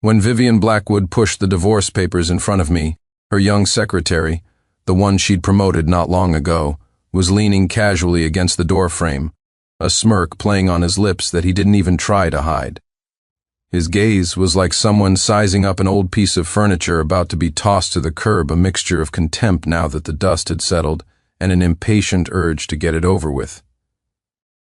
When Vivian Blackwood pushed the divorce papers in front of me, her young secretary, the one she'd promoted not long ago, was leaning casually against the doorframe, a smirk playing on his lips that he didn't even try to hide. His gaze was like someone sizing up an old piece of furniture about to be tossed to the curb, a mixture of contempt now that the dust had settled and an impatient urge to get it over with.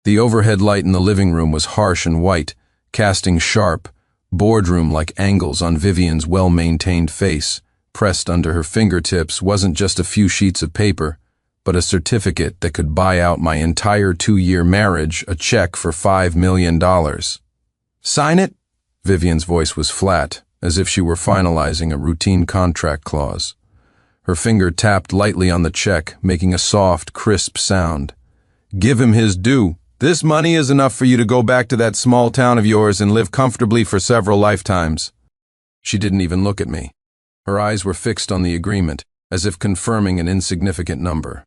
The overhead light in the living room was harsh and white, casting sharp, boardroom-like angles on Vivian's well-maintained face. Pressed under her fingertips wasn't just a few sheets of paper, but a certificate that could buy out my entire 2-year marriage, a check for $5 million. "Sign it?" Vivian's voice was flat, as if she were finalizing a routine contract clause. Her finger tapped lightly on the check, making a soft, crisp sound. "Give him his due. This money is enough for you to go back to that small town of yours and live comfortably for several lifetimes." She didn't even look at me. Her eyes were fixed on the agreement, as if confirming an insignificant number.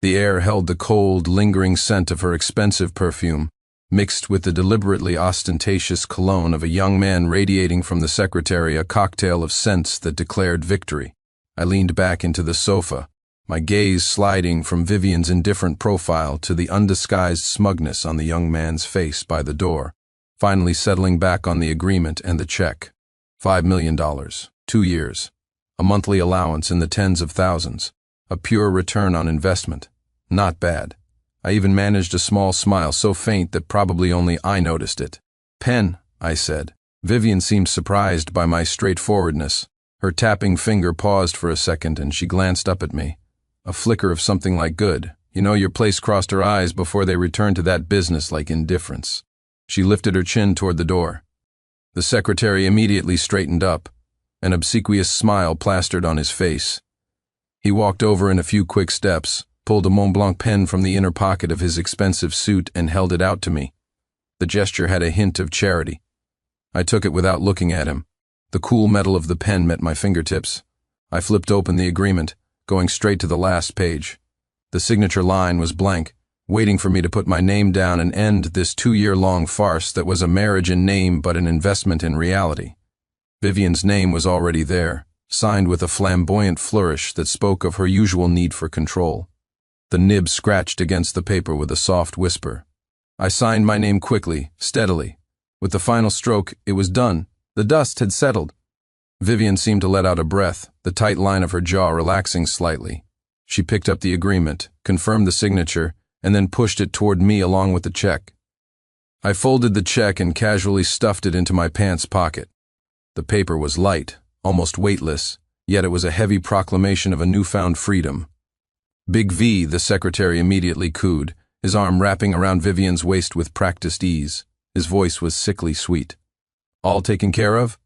The air held the cold, lingering scent of her expensive perfume, mixed with the deliberately ostentatious cologne of a young man radiating from the secretary, a cocktail of scents that declared victory. I leaned back into the sofa, my gaze sliding from Vivian's indifferent profile to the undisguised smugness on the young man's face by the door, finally settling back on the agreement and the check. $5 million, 2 years, a monthly allowance in the tens of thousands, a pure return on investment. Not bad. I even managed a small smile so faint that probably only I noticed it. "Pen," I said. Vivian seemed surprised by my straightforwardness. Her tapping finger paused for a second and she glanced up at me. A flicker of something like good. Your place crossed her eyes before they returned to that business-like indifference. She lifted her chin toward the door. The secretary immediately straightened up, an obsequious smile plastered on his face. He walked over in a few quick steps, pulled a Montblanc pen from the inner pocket of his expensive suit and held it out to me. The gesture had a hint of charity. I took it without looking at him. The cool metal of the pen met my fingertips. I flipped open the agreement, going straight to the last page. The signature line was blank, waiting for me to put my name down and end this 2-year-long farce that was a marriage in name but an investment in reality. Vivian's name was already there, signed with a flamboyant flourish that spoke of her usual need for control. The nib scratched against the paper with a soft whisper. I signed my name quickly, steadily. With the final stroke, it was done. The dust had settled. Vivian seemed to let out a breath, the tight line of her jaw relaxing slightly. She picked up the agreement, confirmed the signature, and then pushed it toward me along with the check. I folded the check and casually stuffed it into my pants pocket. The paper was light, almost weightless, yet it was a heavy proclamation of a newfound freedom. "Big V," the secretary immediately cooed, his arm wrapping around Vivian's waist with practiced ease. His voice was sickly sweet. "All taken care of?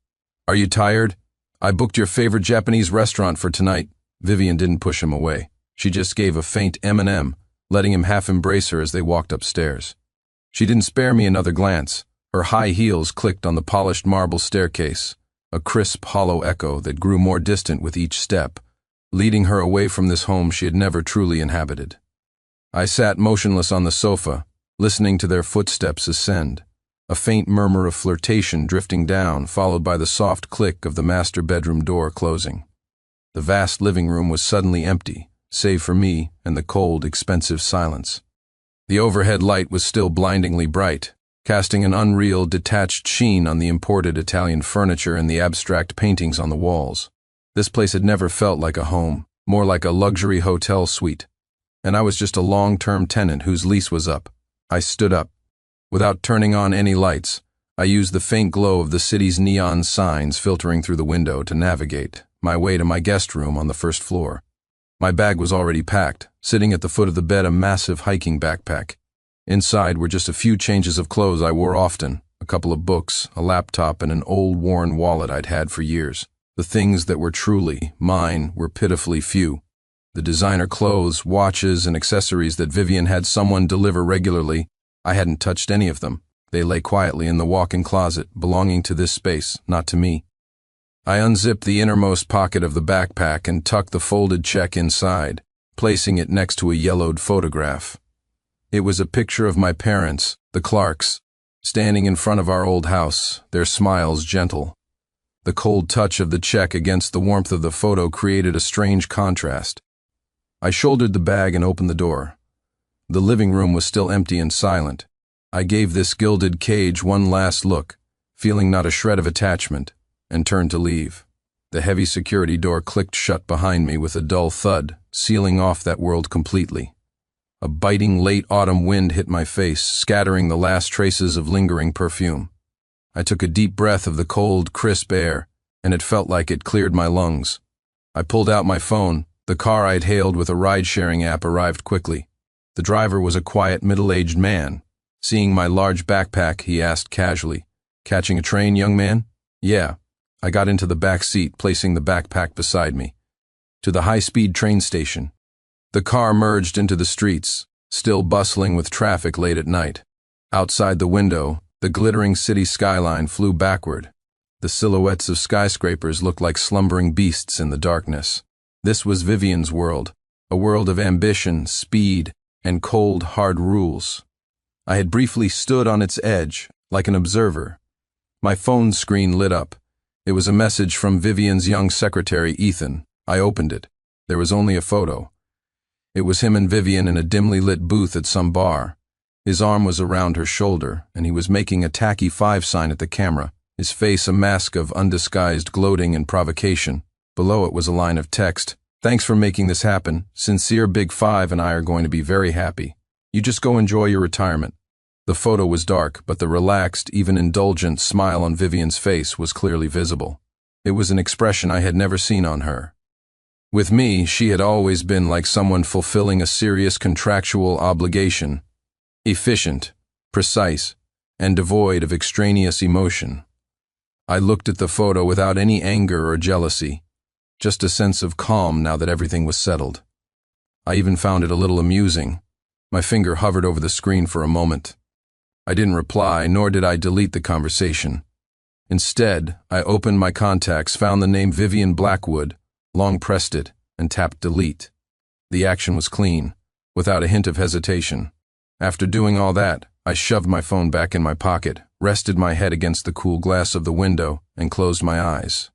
Are you tired? I booked your favorite Japanese restaurant for tonight." Vivian didn't push him away. She just gave a faint M&M, letting him half embrace her as they walked upstairs. She didn't spare me another glance. Her high heels clicked on the polished marble staircase, a crisp, hollow echo that grew more distant with each step, leading her away from this home she had never truly inhabited. I sat motionless on the sofa, listening to their footsteps ascend, a faint murmur of flirtation drifting down, followed by the soft click of the master bedroom door closing. The vast living room was suddenly empty, save for me and the cold, expensive silence. The overhead light was still blindingly bright, casting an unreal, detached sheen on the imported Italian furniture and the abstract paintings on the walls. This place had never felt like a home, more like a luxury hotel suite. And I was just a long-term tenant whose lease was up. I stood up. Without turning on any lights, I used the faint glow of the city's neon signs filtering through the window to navigate my way to my guest room on the first floor. My bag was already packed, sitting at the foot of the bed, a massive hiking backpack. Inside were just a few changes of clothes I wore often, a couple of books, a laptop, and an old worn wallet I'd had for years. The things that were truly mine were pitifully few. The designer clothes, watches, and accessories that Vivian had someone deliver regularly, I hadn't touched any of them. They lay quietly in the walk-in closet, belonging to this space, not to me. I unzipped the innermost pocket of the backpack and tucked the folded check inside, placing it next to a yellowed photograph. It was a picture of my parents, the Clarks, standing in front of our old house, their smiles gentle. The cold touch of the check against the warmth of the photo created a strange contrast. I shouldered the bag and opened the door. The living room was still empty and silent. I gave this gilded cage one last look, feeling not a shred of attachment, and turned to leave. The heavy security door clicked shut behind me with a dull thud, sealing off that world completely. A biting late autumn wind hit my face, scattering the last traces of lingering perfume. I took a deep breath of the cold, crisp air, and it felt like it cleared my lungs. I pulled out my phone. The car I'd hailed with a ride-sharing app arrived quickly. The driver was a quiet, middle-aged man. Seeing my large backpack, he asked casually, "Catching a train, young man?" "Yeah." I got into the back seat, placing the backpack beside me. "To the high-speed train station." The car merged into the streets, still bustling with traffic late at night. Outside the window, the glittering city skyline flew backward. The silhouettes of skyscrapers looked like slumbering beasts in the darkness. This was Vivian's world, a world of ambition, speed, and cold, hard rules. I had briefly stood on its edge, like an observer. My phone screen lit up. It was a message from Vivian's young secretary, Ethan. I opened it. There was only a photo. It was him and Vivian in a dimly lit booth at some bar. His arm was around her shoulder, and he was making a tacky 5 sign at the camera, his face a mask of undisguised gloating and provocation. Below it was a line of text. "Thanks for making this happen. Sincere Big 5 and I are going to be very happy. You just go enjoy your retirement." The photo was dark, but the relaxed, even indulgent smile on Vivian's face was clearly visible. It was an expression I had never seen on her. With me, she had always been like someone fulfilling a serious contractual obligation. Efficient, precise, and devoid of extraneous emotion. I looked at the photo without any anger or jealousy. Just a sense of calm now that everything was settled. I even found it a little amusing. My finger hovered over the screen for a moment. I didn't reply, nor did I delete the conversation. Instead, I opened my contacts, found the name Vivian Blackwood, long pressed it, and tapped delete. The action was clean, without a hint of hesitation. After doing all that, I shoved my phone back in my pocket, rested my head against the cool glass of the window, and closed my eyes.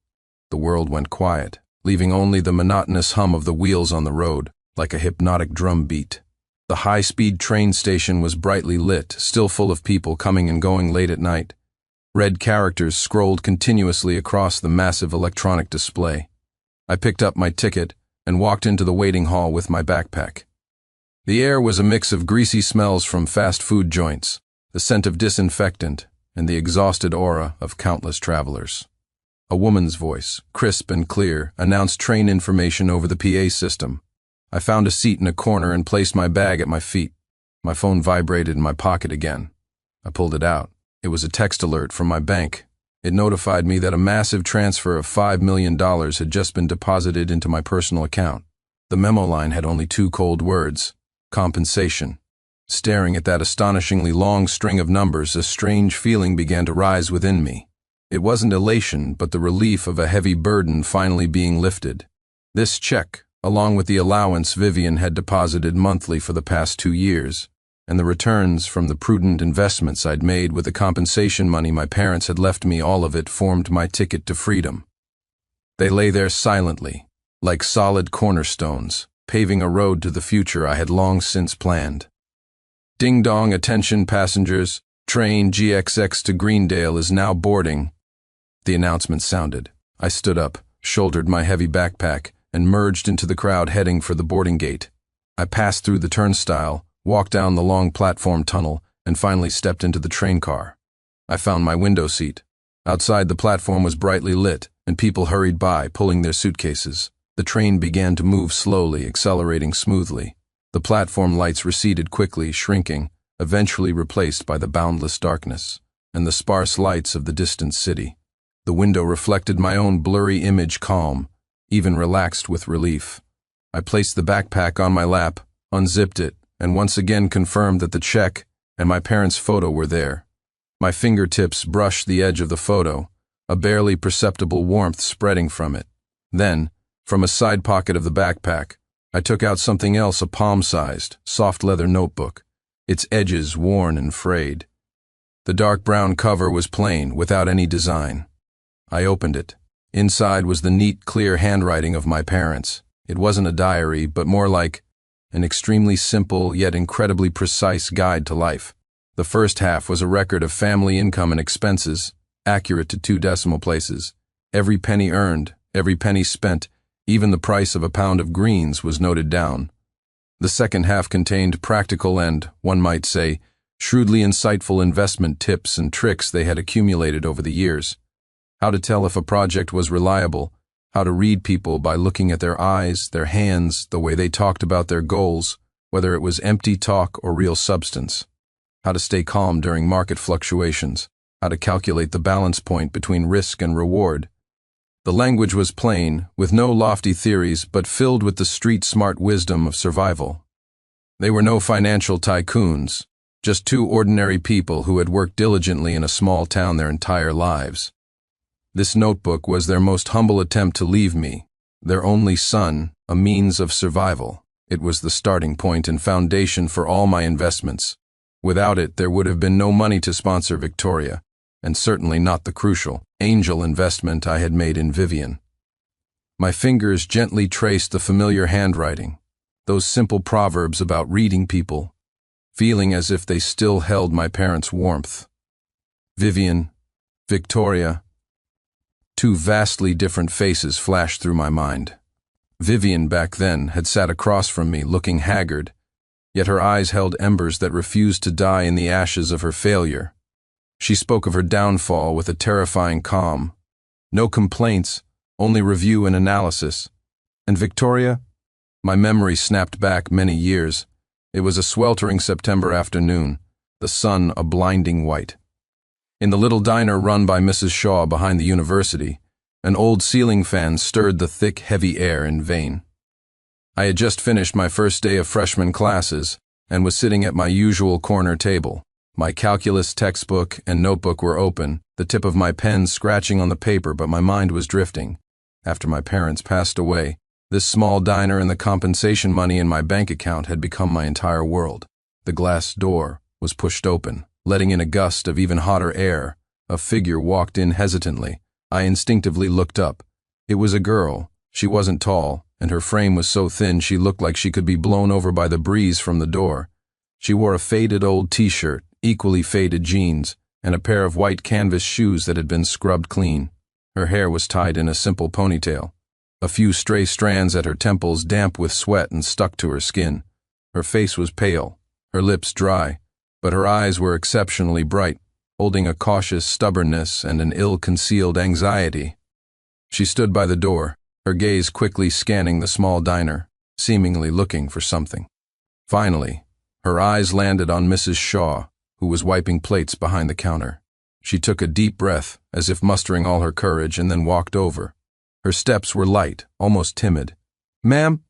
The world went quiet, leaving only the monotonous hum of the wheels on the road, like a hypnotic drum beat. The high-speed train station was brightly lit, still full of people coming and going late at night. Red characters scrolled continuously across the massive electronic display. I picked up my ticket and walked into the waiting hall with my backpack. The air was a mix of greasy smells from fast food joints, the scent of disinfectant, and the exhausted aura of countless travelers. A woman's voice, crisp and clear, announced train information over the PA system. I found a seat in a corner and placed my bag at my feet. My phone vibrated in my pocket again. I pulled it out. It was a text alert from my bank. It notified me that a massive transfer of $5 million had just been deposited into my personal account. The memo line had only 2 cold words: compensation. Staring at that astonishingly long string of numbers, a strange feeling began to rise within me. It wasn't elation, but the relief of a heavy burden finally being lifted. This check, along with the allowance Vivian had deposited monthly for the past 2 years, and the returns from the prudent investments I'd made with the compensation money my parents had left me, all of it formed my ticket to freedom. They lay there silently, like solid cornerstones, paving a road to the future I had long since planned. Ding dong, attention passengers, train GXX to Greendale is now boarding. The announcement sounded. I stood up, shouldered my heavy backpack, and merged into the crowd heading for the boarding gate. I passed through the turnstile, walked down the long platform tunnel, and finally stepped into the train car. I found my window seat. Outside, the platform was brightly lit, and people hurried by, pulling their suitcases. The train began to move slowly, accelerating smoothly. The platform lights receded quickly, shrinking, eventually replaced by the boundless darkness, and the sparse lights of the distant city. The window reflected my own blurry image, calm, even relaxed with relief. I placed the backpack on my lap, unzipped it, and once again confirmed that the check and my parents' photo were there. My fingertips brushed the edge of the photo, a barely perceptible warmth spreading from it. Then, from a side pocket of the backpack, I took out something else, a palm-sized, soft leather notebook, its edges worn and frayed. The dark brown cover was plain, without any design. I opened it, Inside was the neat, clear handwriting of my parents. It wasn't a diary, but more like an extremely simple yet incredibly precise guide to life. The first half was a record of family income and expenses, accurate to 2 decimal places. Every penny earned, every penny spent, even the price of a pound of greens was noted down. The second half contained practical and, one might say, shrewdly insightful investment tips and tricks they had accumulated over the years. How to tell if a project was reliable, how to read people by looking at their eyes, their hands, the way they talked about their goals, whether it was empty talk or real substance. How to stay calm during market fluctuations, how to calculate the balance point between risk and reward. The language was plain, with no lofty theories, but filled with the street-smart wisdom of survival. They were no financial tycoons, just 2 ordinary people who had worked diligently in a small town their entire lives. This notebook was their most humble attempt to leave me, their only son, a means of survival. It was the starting point and foundation for all my investments. Without it, there would have been no money to sponsor Victoria, and certainly not the crucial angel investment I had made in Vivian. My fingers gently traced the familiar handwriting, those simple proverbs about reading people, feeling as if they still held my parents' warmth. Vivian, Victoria. 2 vastly different faces flashed through my mind. Vivian, back then, had sat across from me, looking haggard, yet her eyes held embers that refused to die in the ashes of her failure. She spoke of her downfall with a terrifying calm. No complaints, only review and analysis. And Victoria? My memory snapped back many years. It was a sweltering September afternoon, the sun a blinding white. In the little diner run by Mrs. Shaw behind the university, an old ceiling fan stirred the thick, heavy air in vain. I had just finished my first day of freshman classes and was sitting at my usual corner table. My calculus textbook and notebook were open, the tip of my pen scratching on the paper, but my mind was drifting. After my parents passed away, this small diner and the compensation money in my bank account had become my entire world. The glass door was pushed open, letting in a gust of even hotter air. A figure walked in hesitantly. I instinctively looked up. It was a girl. She wasn't tall, and her frame was so thin she looked like she could be blown over by the breeze from the door. She wore a faded old t-shirt, equally faded jeans, and a pair of white canvas shoes that had been scrubbed clean. Her hair was tied in a simple ponytail. A few stray strands at her temples damp with sweat and stuck to her skin. Her face was pale, her lips dry, but her eyes were exceptionally bright, holding a cautious stubbornness and an ill-concealed anxiety. She stood by the door, her gaze quickly scanning the small diner, seemingly looking for something. Finally, her eyes landed on Mrs. Shaw, who was wiping plates behind the counter. She took a deep breath, as if mustering all her courage, and then walked over. Her steps were light, almost timid. "Ma'am?"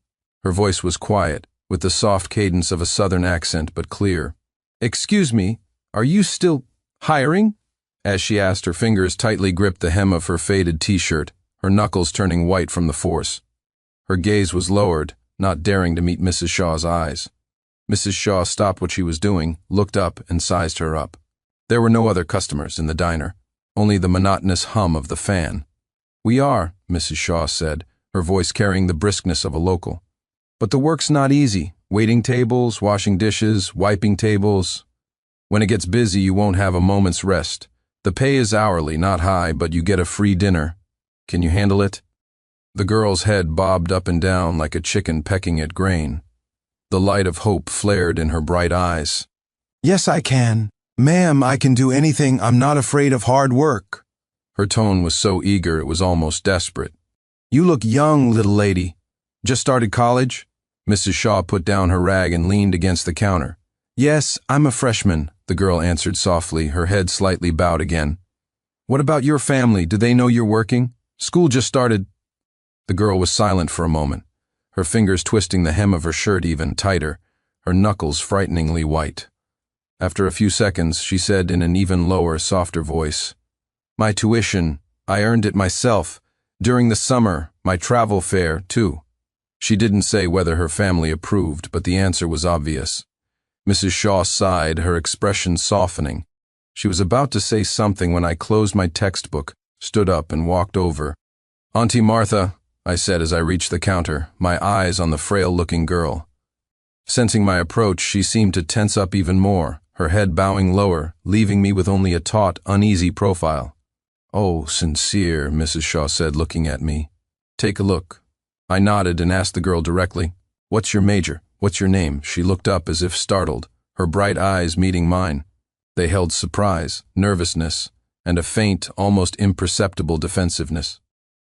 Her voice was quiet, with the soft cadence of a southern accent, but clear. "Excuse me, are you still hiring?" As she asked, her fingers tightly gripped the hem of her faded t-shirt, her knuckles turning white from the force. Her gaze was lowered, not daring to meet Mrs. Shaw's eyes. Mrs. Shaw stopped what she was doing, looked up, and sized her up. There were no other customers in the diner, only the monotonous hum of the fan. "We are," Mrs. Shaw said, her voice carrying the briskness of a local. "But the work's not easy. Waiting tables, washing dishes, wiping tables. When it gets busy, you won't have a moment's rest. The pay is hourly, not high, but you get a free dinner. Can you handle it?" The girl's head bobbed up and down like a chicken pecking at grain. The light of hope flared in her bright eyes. "Yes, I can. Ma'am, I can do anything. I'm not afraid of hard work." Her tone was so eager it was almost desperate. "You look young, little lady. "Just started college?" Mrs. Shaw put down her rag and leaned against the counter. "Yes, I'm a freshman," the girl answered softly, her head slightly bowed again. "What about your family? Do they know you're working? School just started." The girl was silent for a moment, her fingers twisting the hem of her shirt even tighter, her knuckles frighteningly white. After a few seconds, she said in an even lower, softer voice, "My tuition, I earned it myself. During the summer, my travel fare, too." She didn't say whether her family approved, but the answer was obvious. Mrs. Shaw sighed, her expression softening. She was about to say something when I closed my textbook, stood up, and walked over. Auntie Martha, I said as I reached the counter, my eyes on the frail-looking girl. Sensing my approach, she seemed to tense up even more, her head bowing lower, leaving me with only a taut, uneasy profile. "Oh, sincere," Mrs. Shaw said, looking at me. "Take a look." I nodded and asked the girl directly, "What's your major? What's your name?" She looked up as if startled, her bright eyes meeting mine. They held surprise, nervousness, and a faint, almost imperceptible defensiveness.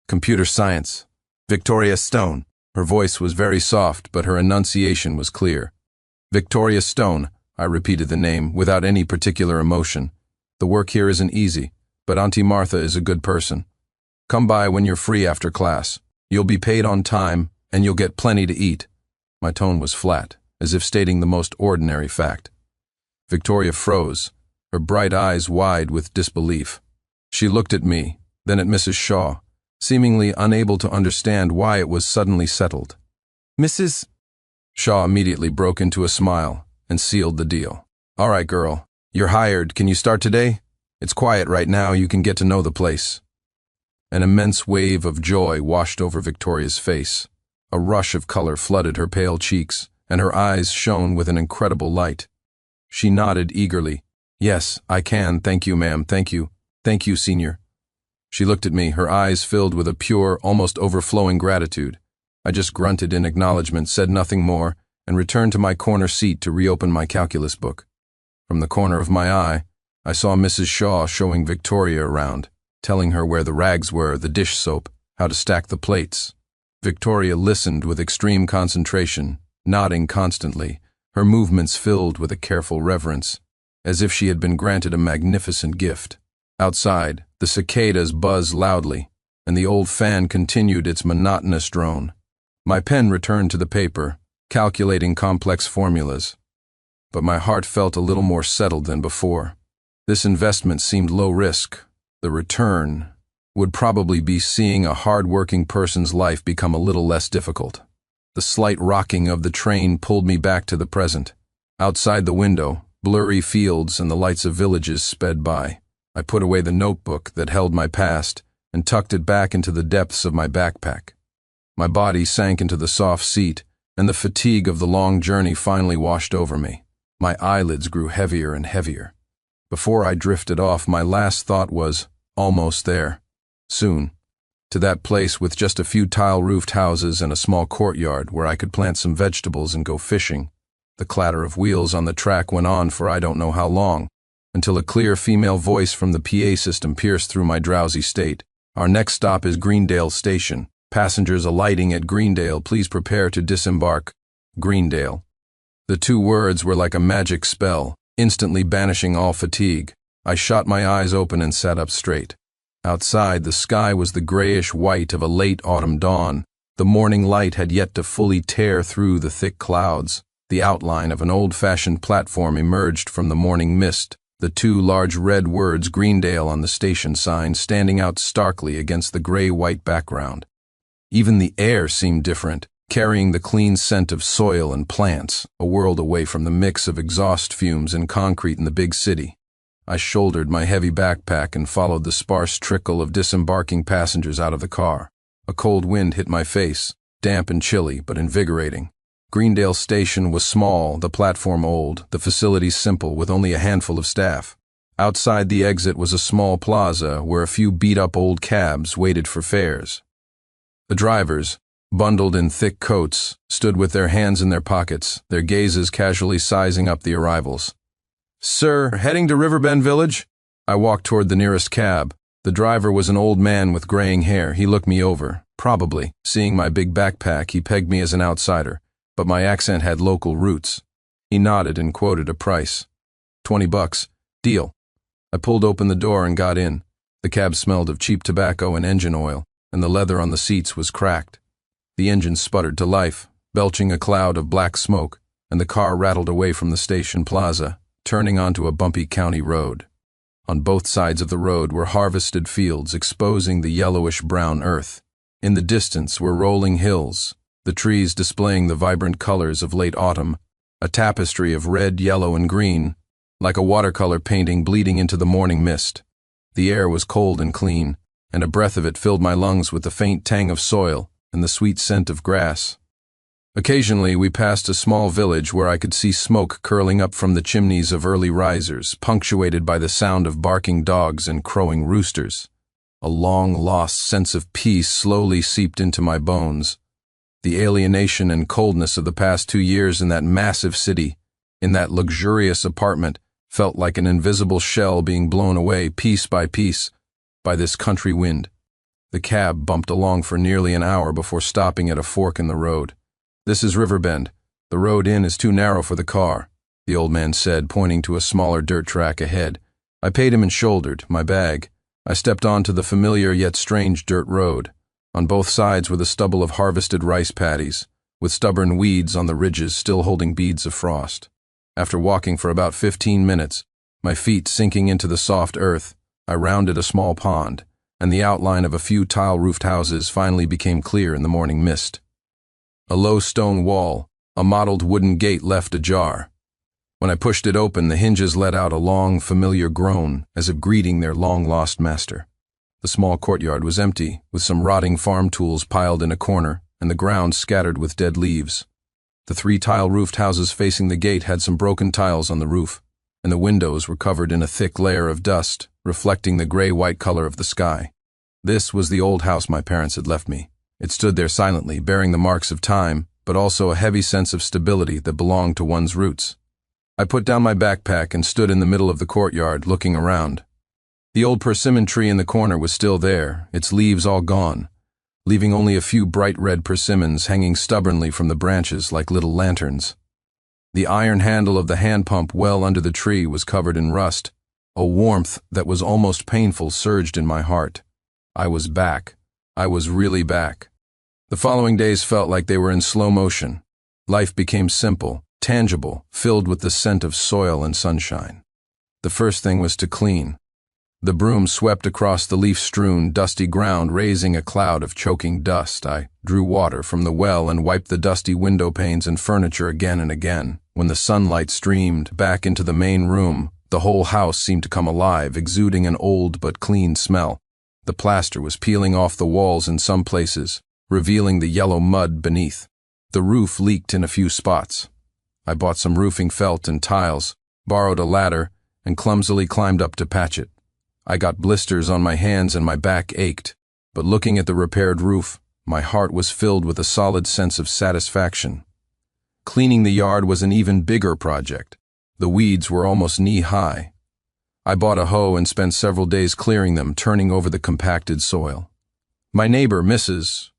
"Computer science. Victoria Stone." Her voice was very soft, but her enunciation was clear. "Victoria Stone," I repeated the name, without any particular emotion. "The work here isn't easy, but Auntie Martha is a good person. Come by when you're free after class. You'll be paid on time, and you'll get plenty to eat." My tone was flat, as if stating the most ordinary fact. Victoria froze, her bright eyes wide with disbelief. She looked at me, then at Mrs. Shaw, seemingly unable to understand why it was suddenly settled. "Mrs. Shaw immediately broke into a smile and sealed the deal. "All right, girl. You're hired. Can you start today? It's quiet right now. You can get to know the place." An immense wave of joy washed over Victoria's face. A rush of color flooded her pale cheeks, and her eyes shone with an incredible light. She nodded eagerly. "Yes, I can. Thank you, ma'am. Thank you. Thank you, senior." She looked at me, her eyes filled with a pure, almost overflowing gratitude. I just grunted in acknowledgement, said nothing more, and returned to my corner seat to reopen my calculus book. From the corner of my eye, I saw Mrs. Shaw showing Victoria around, telling her where the rags were, the dish soap, how to stack the plates. Victoria listened with extreme concentration, nodding constantly, her movements filled with a careful reverence, as if she had been granted a magnificent gift. Outside, the cicadas buzzed loudly, and the old fan continued its monotonous drone. My pen returned to the paper, calculating complex formulas. But my heart felt a little more settled than before. This investment seemed low risk. The return would probably be seeing a hard-working person's life become a little less difficult. The slight rocking of the train pulled me back to the present. Outside the window, blurry fields and the lights of villages sped by. I put away the notebook that held my past and tucked it back into the depths of my backpack. My body sank into the soft seat, and the fatigue of the long journey finally washed over me. My eyelids grew heavier and heavier. Before I drifted off, my last thought was, almost there. Soon. To that place with just a few tile-roofed houses and a small courtyard where I could plant some vegetables and go fishing. The clatter of wheels on the track went on for I don't know how long, until a clear female voice from the PA system pierced through my drowsy state. "Our next stop is Greendale Station. Passengers alighting at Greendale, please prepare to disembark." Greendale. The two words were like a magic spell, instantly banishing all fatigue. I shot my eyes open and sat up straight. Outside, the sky was the grayish white of a late autumn dawn. The morning light had yet to fully tear through the thick clouds. The outline of an old-fashioned platform emerged from the morning mist, the two large red words Greendale on the station sign standing out starkly against the gray-white background. Even the air seemed different, carrying the clean scent of soil and plants, a world away from the mix of exhaust fumes and concrete in the big city. I shouldered my heavy backpack and followed the sparse trickle of disembarking passengers out of the car. A cold wind hit my face, damp and chilly, but invigorating. Greendale Station was small, the platform old, the facilities simple, with only a handful of staff. Outside the exit was a small plaza where a few beat-up old cabs waited for fares. The drivers, bundled in thick coats, stood with their hands in their pockets, their gazes casually sizing up the arrivals. "Sir, heading to Riverbend Village?" I walked toward the nearest cab. The driver was an old man with graying hair. He looked me over. Probably, seeing my big backpack, he pegged me as an outsider, but my accent had local roots. He nodded and quoted a price. $20. Deal. I pulled open the door and got in. The cab smelled of cheap tobacco and engine oil, and the leather on the seats was cracked. The engine sputtered to life, belching a cloud of black smoke, and the car rattled away from the station plaza, turning onto a bumpy county road. On both sides of the road were harvested fields exposing the yellowish-brown earth. In the distance were rolling hills, the trees displaying the vibrant colors of late autumn, a tapestry of red, yellow, and green, like a watercolor painting bleeding into the morning mist. The air was cold and clean, and a breath of it filled my lungs with the faint tang of soil and the sweet scent of grass. Occasionally, we passed a small village where I could see smoke curling up from the chimneys of early risers, punctuated by the sound of barking dogs and crowing roosters. A long-lost sense of peace slowly seeped into my bones. The alienation and coldness of the past 2 years in that massive city, in that luxurious apartment, felt like an invisible shell being blown away piece by piece by this country wind. The cab bumped along for nearly an hour before stopping at a fork in the road. "This is Riverbend. The road in is too narrow for the car," the old man said, pointing to a smaller dirt track ahead. I paid him and shouldered my bag. I stepped onto the familiar yet strange dirt road. On both sides were the stubble of harvested rice paddies, with stubborn weeds on the ridges still holding beads of frost. After walking for about 15 minutes, my feet sinking into the soft earth, I rounded a small pond, and the outline of a few tile-roofed houses finally became clear in the morning mist. A low stone wall, a mottled wooden gate left ajar. When I pushed it open, the hinges let out a long, familiar groan, as if greeting their long-lost master. The small courtyard was empty, with some rotting farm tools piled in a corner, and the ground scattered with dead leaves. The 3 tile-roofed houses facing the gate had some broken tiles on the roof, and the windows were covered in a thick layer of dust, reflecting the gray-white color of the sky. This was the old house my parents had left me. It stood there silently, bearing the marks of time, but also a heavy sense of stability that belonged to one's roots. I put down my backpack and stood in the middle of the courtyard, looking around. The old persimmon tree in the corner was still there, its leaves all gone, leaving only a few bright red persimmons hanging stubbornly from the branches like little lanterns. The iron handle of the hand pump well under the tree was covered in rust. A warmth that was almost painful surged in my heart. I was back. I was really back. The following days felt like they were in slow motion. Life became simple, tangible, filled with the scent of soil and sunshine. The first thing was to clean. The broom swept across the leaf-strewn, dusty ground, raising a cloud of choking dust. I drew water from the well and wiped the dusty window panes and furniture again and again. When the sunlight streamed back into the main room, the whole house seemed to come alive, exuding an old but clean smell. The plaster was peeling off the walls in some places, revealing the yellow mud beneath. The roof leaked in a few spots. I bought some roofing felt and tiles, borrowed a ladder, and clumsily climbed up to patch it. I got blisters on my hands and my back ached, but looking at the repaired roof, my heart was filled with a solid sense of satisfaction. Cleaning the yard was an even bigger project. The weeds were almost knee-high. I bought a hoe and spent several days clearing them, turning over the compacted soil. My neighbor, Mrs.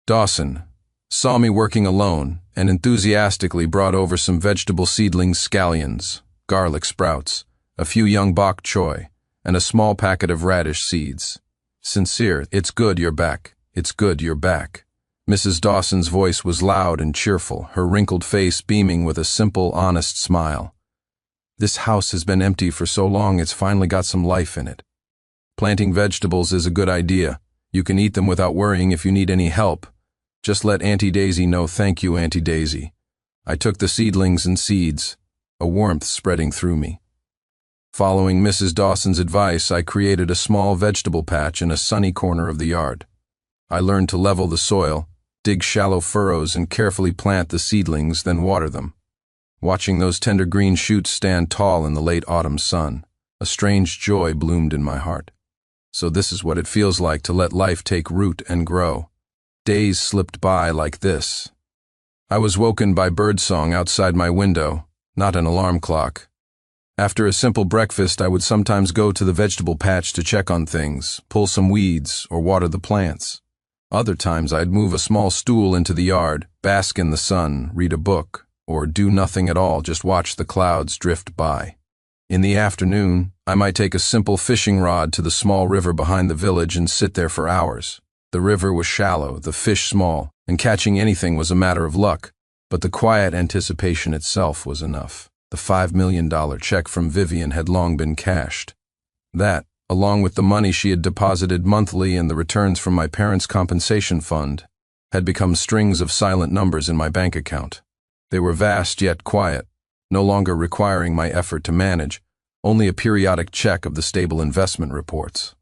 Dawson, saw me working alone and enthusiastically brought over some vegetable seedlings, scallions, garlic sprouts, a few young bok choy, and a small packet of radish seeds. "Sincere, it's good you're back. It's good you're back." Mrs. Dawson's voice was loud and cheerful, her wrinkled face beaming with a simple, honest smile. "This house has been empty for so long it's finally got some life in it. Planting vegetables is a good idea. You can eat them without worrying if you need any help. Just let Auntie Daisy know. Thank you, Auntie Daisy." I took the seedlings and seeds, a warmth spreading through me. Following Mrs. Dawson's advice, I created a small vegetable patch in a sunny corner of the yard. I learned to level the soil, dig shallow furrows, and carefully plant the seedlings, then water them. Watching those tender green shoots stand tall in the late autumn sun, a strange joy bloomed in my heart. So this is what it feels like to let life take root and grow. Days slipped by like this. I was woken by birdsong outside my window, not an alarm clock. After a simple breakfast, I would sometimes go to the vegetable patch to check on things, pull some weeds, or water the plants. Other times I'd move a small stool into the yard, bask in the sun, read a book, or do nothing at all, just watch the clouds drift by. In the afternoon, I might take a simple fishing rod to the small river behind the village and sit there for hours. The river was shallow, the fish small, and catching anything was a matter of luck, but the quiet anticipation itself was enough. The $5 million check from Vivian had long been cashed. That, along with the money she had deposited monthly and the returns from my parents' compensation fund, had become strings of silent numbers in my bank account. They were vast yet quiet, no longer requiring my effort to manage, only a periodic check of the stable investment reports.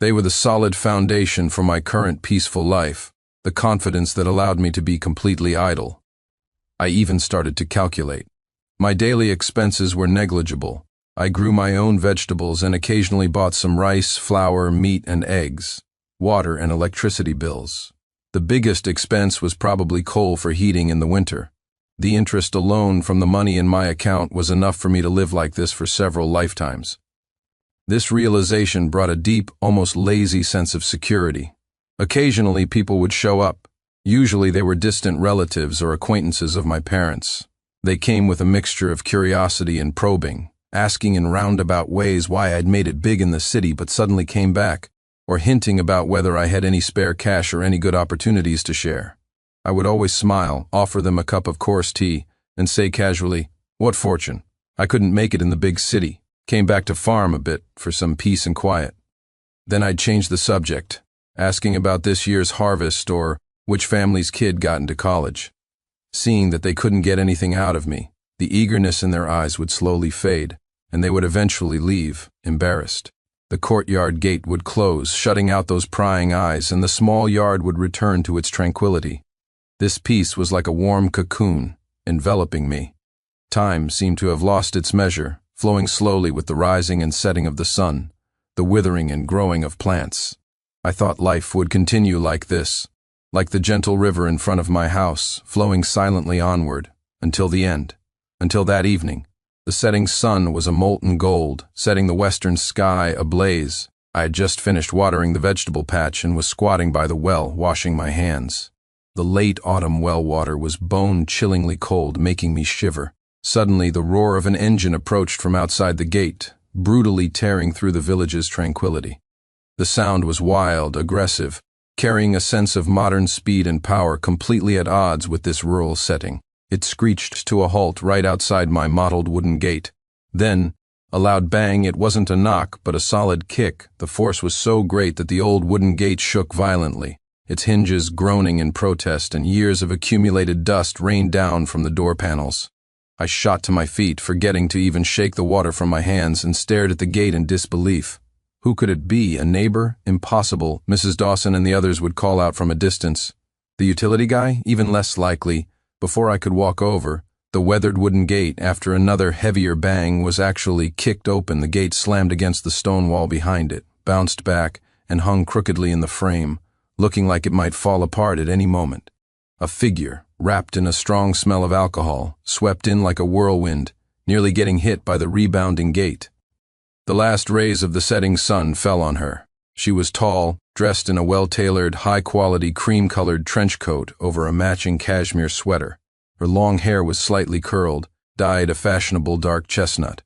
They were the solid foundation for my current peaceful life, the confidence that allowed me to be completely idle. I even started to calculate. My daily expenses were negligible. I grew my own vegetables and occasionally bought some rice, flour, meat, and eggs, water and electricity bills. The biggest expense was probably coal for heating in the winter. The interest alone from the money in my account was enough for me to live like this for several lifetimes. This realization brought a deep, almost lazy sense of security. Occasionally people would show up. Usually they were distant relatives or acquaintances of my parents. They came with a mixture of curiosity and probing, asking in roundabout ways why I'd made it big in the city but suddenly came back, or hinting about whether I had any spare cash or any good opportunities to share. I would always smile, offer them a cup of coarse tea, and say casually, "What fortune? I couldn't make it in the big city. Came back to farm a bit for some peace and quiet." Then I'd change the subject, asking about this year's harvest or which family's kid got into college. Seeing that they couldn't get anything out of me, the eagerness in their eyes would slowly fade, and they would eventually leave, embarrassed. The courtyard gate would close, shutting out those prying eyes, and the small yard would return to its tranquility. This peace was like a warm cocoon, enveloping me. Time seemed to have lost its measure, flowing slowly with the rising and setting of the sun, the withering and growing of plants. I thought life would continue like this, like the gentle river in front of my house, flowing silently onward, until the end, until that evening. The setting sun was a molten gold, setting the western sky ablaze. I had just finished watering the vegetable patch and was squatting by the well, washing my hands. The late autumn well water was bone-chillingly cold, making me shiver. Suddenly, the roar of an engine approached from outside the gate, brutally tearing through the village's tranquility. The sound was wild, aggressive, carrying a sense of modern speed and power completely at odds with this rural setting. It screeched to a halt right outside my mottled wooden gate. Then, a loud bang. It wasn't a knock, but a solid kick. The force was so great that the old wooden gate shook violently, its hinges groaning in protest, and years of accumulated dust rained down from the door panels. I shot to my feet, forgetting to even shake the water from my hands, and stared at the gate in disbelief. Who could it be? A neighbor? Impossible. Mrs. Dawson and the others would call out from a distance. The utility guy? Even less likely. Before I could walk over, the weathered wooden gate, after another heavier bang, was actually kicked open. The gate slammed against the stone wall behind it, bounced back, and hung crookedly in the frame, looking like it might fall apart at any moment. A figure, wrapped in a strong smell of alcohol, swept in like a whirlwind, nearly getting hit by the rebounding gate. The last rays of the setting sun fell on her. She was tall, dressed in a well-tailored, high-quality cream-colored trench coat over a matching cashmere sweater. Her long hair was slightly curled, dyed a fashionable dark chestnut.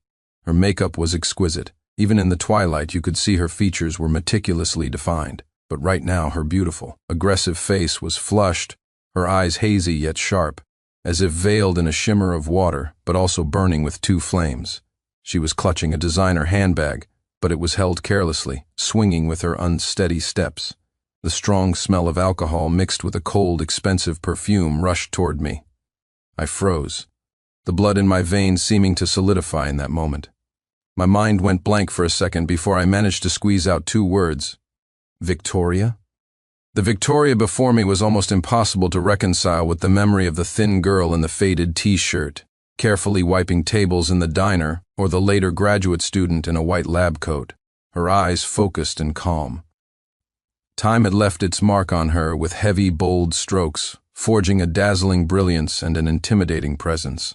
Her makeup was exquisite. Even in the twilight you could see her features were meticulously defined. But right now her beautiful, aggressive face was flushed, her eyes hazy yet sharp, as if veiled in a shimmer of water, but also burning with two flames. She was clutching a designer handbag, but it was held carelessly, swinging with her unsteady steps. The strong smell of alcohol mixed with a cold, expensive perfume rushed toward me. I froze, the blood in my veins seeming to solidify in that moment. My mind went blank for a second before I managed to squeeze out two words. Victoria? The Victoria before me was almost impossible to reconcile with the memory of the thin girl in the faded t-shirt, carefully wiping tables in the diner, or the later graduate student in a white lab coat, her eyes focused and calm. Time had left its mark on her with heavy, bold strokes, forging a dazzling brilliance and an intimidating presence.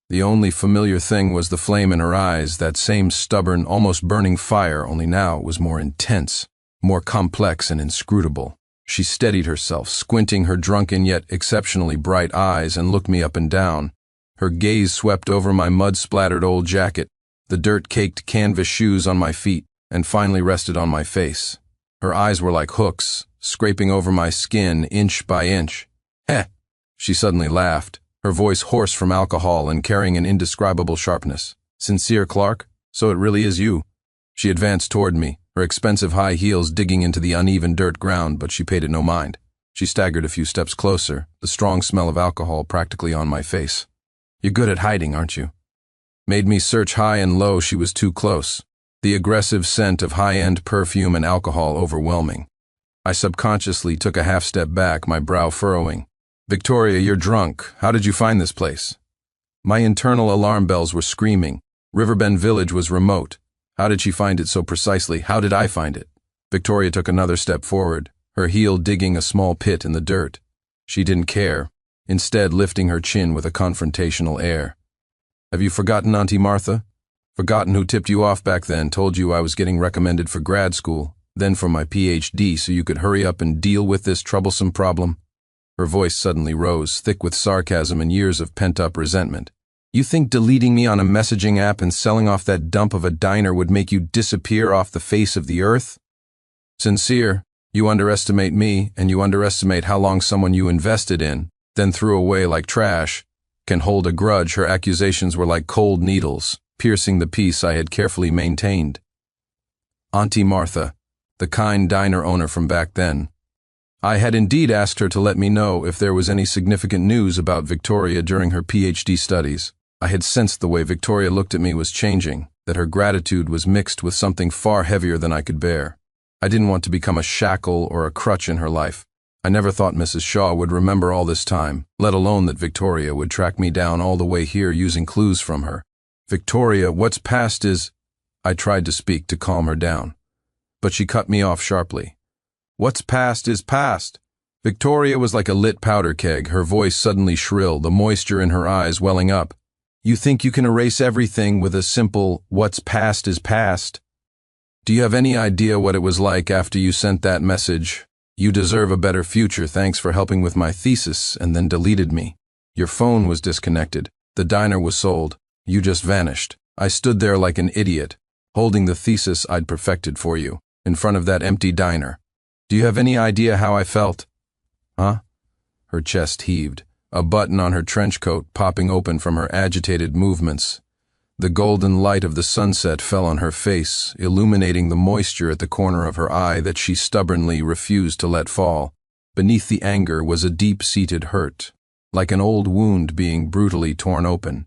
The only familiar thing was the flame in her eyes, that same stubborn, almost burning fire, only now it was more intense, more complex and inscrutable. She steadied herself, squinting her drunken yet exceptionally bright eyes, and looked me up and down. Her gaze swept over my mud-splattered old jacket, the dirt-caked canvas shoes on my feet, and finally rested on my face. Her eyes were like hooks, scraping over my skin inch by inch. "Heh!" She suddenly laughed, her voice hoarse from alcohol and carrying an indescribable sharpness. "Sincere, Clark? So it really is you." She advanced toward me, her expensive high heels digging into the uneven dirt ground, but she paid it no mind. She staggered a few steps closer, the strong smell of alcohol practically on my face. "You're good at hiding, aren't you?" Made me search high and low. She was too close. the aggressive scent of high-end perfume and alcohol overwhelming. I subconsciously took a half step back, my brow furrowing. "Victoria, you're drunk. How did you find this place?" My internal alarm bells were screaming. Riverbend Village was remote. How did she find it so precisely? How did I find it? Victoria took another step forward, her heel digging a small pit in the dirt. She didn't care, instead lifting her chin with a confrontational air. "Have you forgotten Auntie Martha? Forgotten who tipped you off back then, told you I was getting recommended for grad school, then for my PhD so you could hurry up and deal with this troublesome problem?" Her voice suddenly rose, thick with sarcasm and years of pent-up resentment. "You think deleting me on a messaging app and selling off that dump of a diner would make you disappear off the face of the earth? Sincere, you underestimate me, and you underestimate how long someone you invested in, then threw away like trash, can hold a grudge." Her accusations were like cold needles, piercing the peace I had carefully maintained. Auntie Martha, the kind diner owner from back then. I had indeed asked her to let me know if there was any significant news about Victoria during her PhD studies. I had sensed the way Victoria looked at me was changing, that her gratitude was mixed with something far heavier than I could bear. I didn't want to become a shackle or a crutch in her life. I never thought Mrs. Shaw would remember all this time, let alone that Victoria would track me down all the way here using clues from her. "Victoria, what's past is—" I tried to speak to calm her down, but she cut me off sharply. "What's past is past." Victoria was like a lit powder keg, her voice suddenly shrill, the moisture in her eyes welling up. "You think you can erase everything with a simple, 'what's past is past'? Do you have any idea what it was like after you sent that message? 'You deserve a better future, thanks for helping with my thesis,' and then deleted me. Your phone was disconnected, the diner was sold, you just vanished. I stood there like an idiot, holding the thesis I'd perfected for you, in front of that empty diner. Do you have any idea how I felt?" "Huh?" Her chest heaved, a button on her trench coat popping open from her agitated movements. The golden light of the sunset fell on her face, illuminating the moisture at the corner of her eye that she stubbornly refused to let fall. Beneath the anger was a deep-seated hurt, like an old wound being brutally torn open.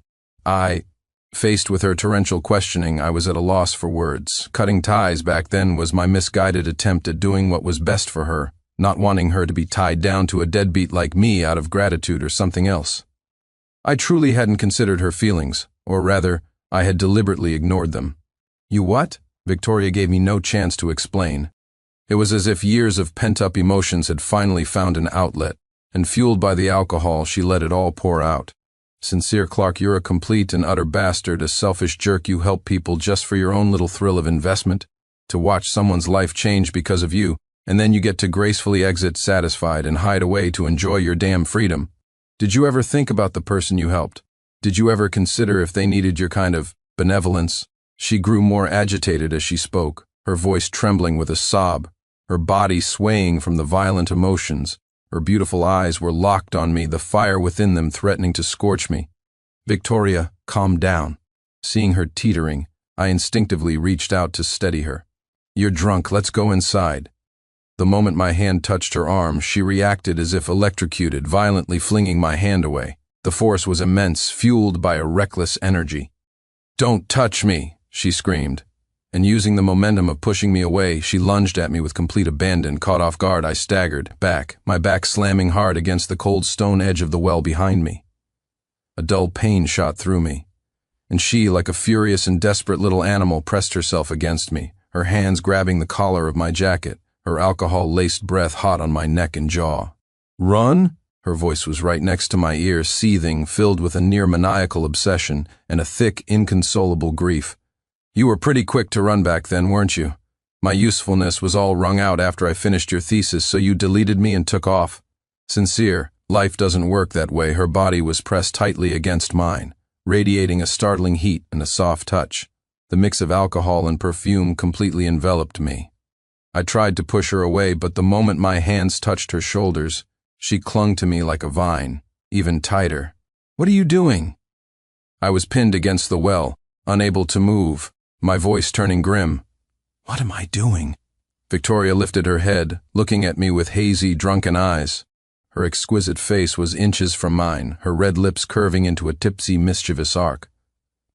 Faced with her torrential questioning, I was at a loss for words. Cutting ties back then was my misguided attempt at doing what was best for her, not wanting her to be tied down to a deadbeat like me out of gratitude or something else. I truly hadn't considered her feelings, or rather, I had deliberately ignored them. "You what?" Victoria gave me no chance to explain. It was as if years of pent-up emotions had finally found an outlet, and fueled by the alcohol, she let it all pour out. "Sincere Clark, you're a complete and utter bastard, a selfish jerk. You help people just for your own little thrill of investment, to watch someone's life change because of you, and then you get to gracefully exit satisfied and hide away to enjoy your damn freedom. Did you ever think about the person you helped? Did you ever consider if they needed your kind of benevolence?" She grew more agitated as she spoke, her voice trembling with a sob, her body swaying from the violent emotions. Her beautiful eyes were locked on me, the fire within them threatening to scorch me. "Victoria, calm down." Seeing her teetering, I instinctively reached out to steady her. "You're drunk, let's go inside." The moment my hand touched her arm, she reacted as if electrocuted, violently flinging my hand away. The force was immense, fueled by a reckless energy. "Don't touch me," she screamed, and using the momentum of pushing me away, she lunged at me with complete abandon. Caught off guard, I staggered back, my back slamming hard against the cold stone edge of the well behind me. A dull pain shot through me, and she, like a furious and desperate little animal, pressed herself against me, her hands grabbing the collar of my jacket, her alcohol-laced breath hot on my neck and jaw. "Run?" Her voice was right next to my ear, seething, filled with a near-maniacal obsession and a thick, inconsolable grief. "You were pretty quick to run back then, weren't you? My usefulness was all wrung out after I finished your thesis, so you deleted me and took off. Sincere, life doesn't work that way." Her body was pressed tightly against mine, radiating a startling heat and a soft touch. The mix of alcohol and perfume completely enveloped me. I tried to push her away, but the moment my hands touched her shoulders, she clung to me like a vine, even tighter. "What are you doing?" I was pinned against the well, unable to move, my voice turning grim. "What am I doing?" Victoria lifted her head, looking at me with hazy, drunken eyes. Her exquisite face was inches from mine, her red lips curving into a tipsy, mischievous arc.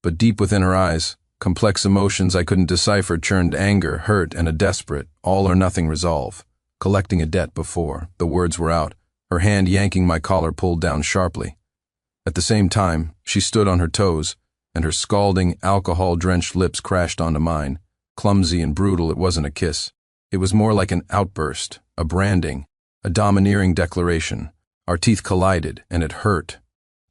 But deep within her eyes, Complex emotions I couldn't decipher churned anger, hurt, and a desperate, all-or-nothing resolve. Collecting a debt before, the words were out, her hand yanking my collar pulled down sharply. At the same time, she stood on her toes, and her scalding, alcohol-drenched lips crashed onto mine. Clumsy and brutal, it wasn't a kiss. It was more like an outburst, a branding, a domineering declaration. Our teeth collided, and it hurt.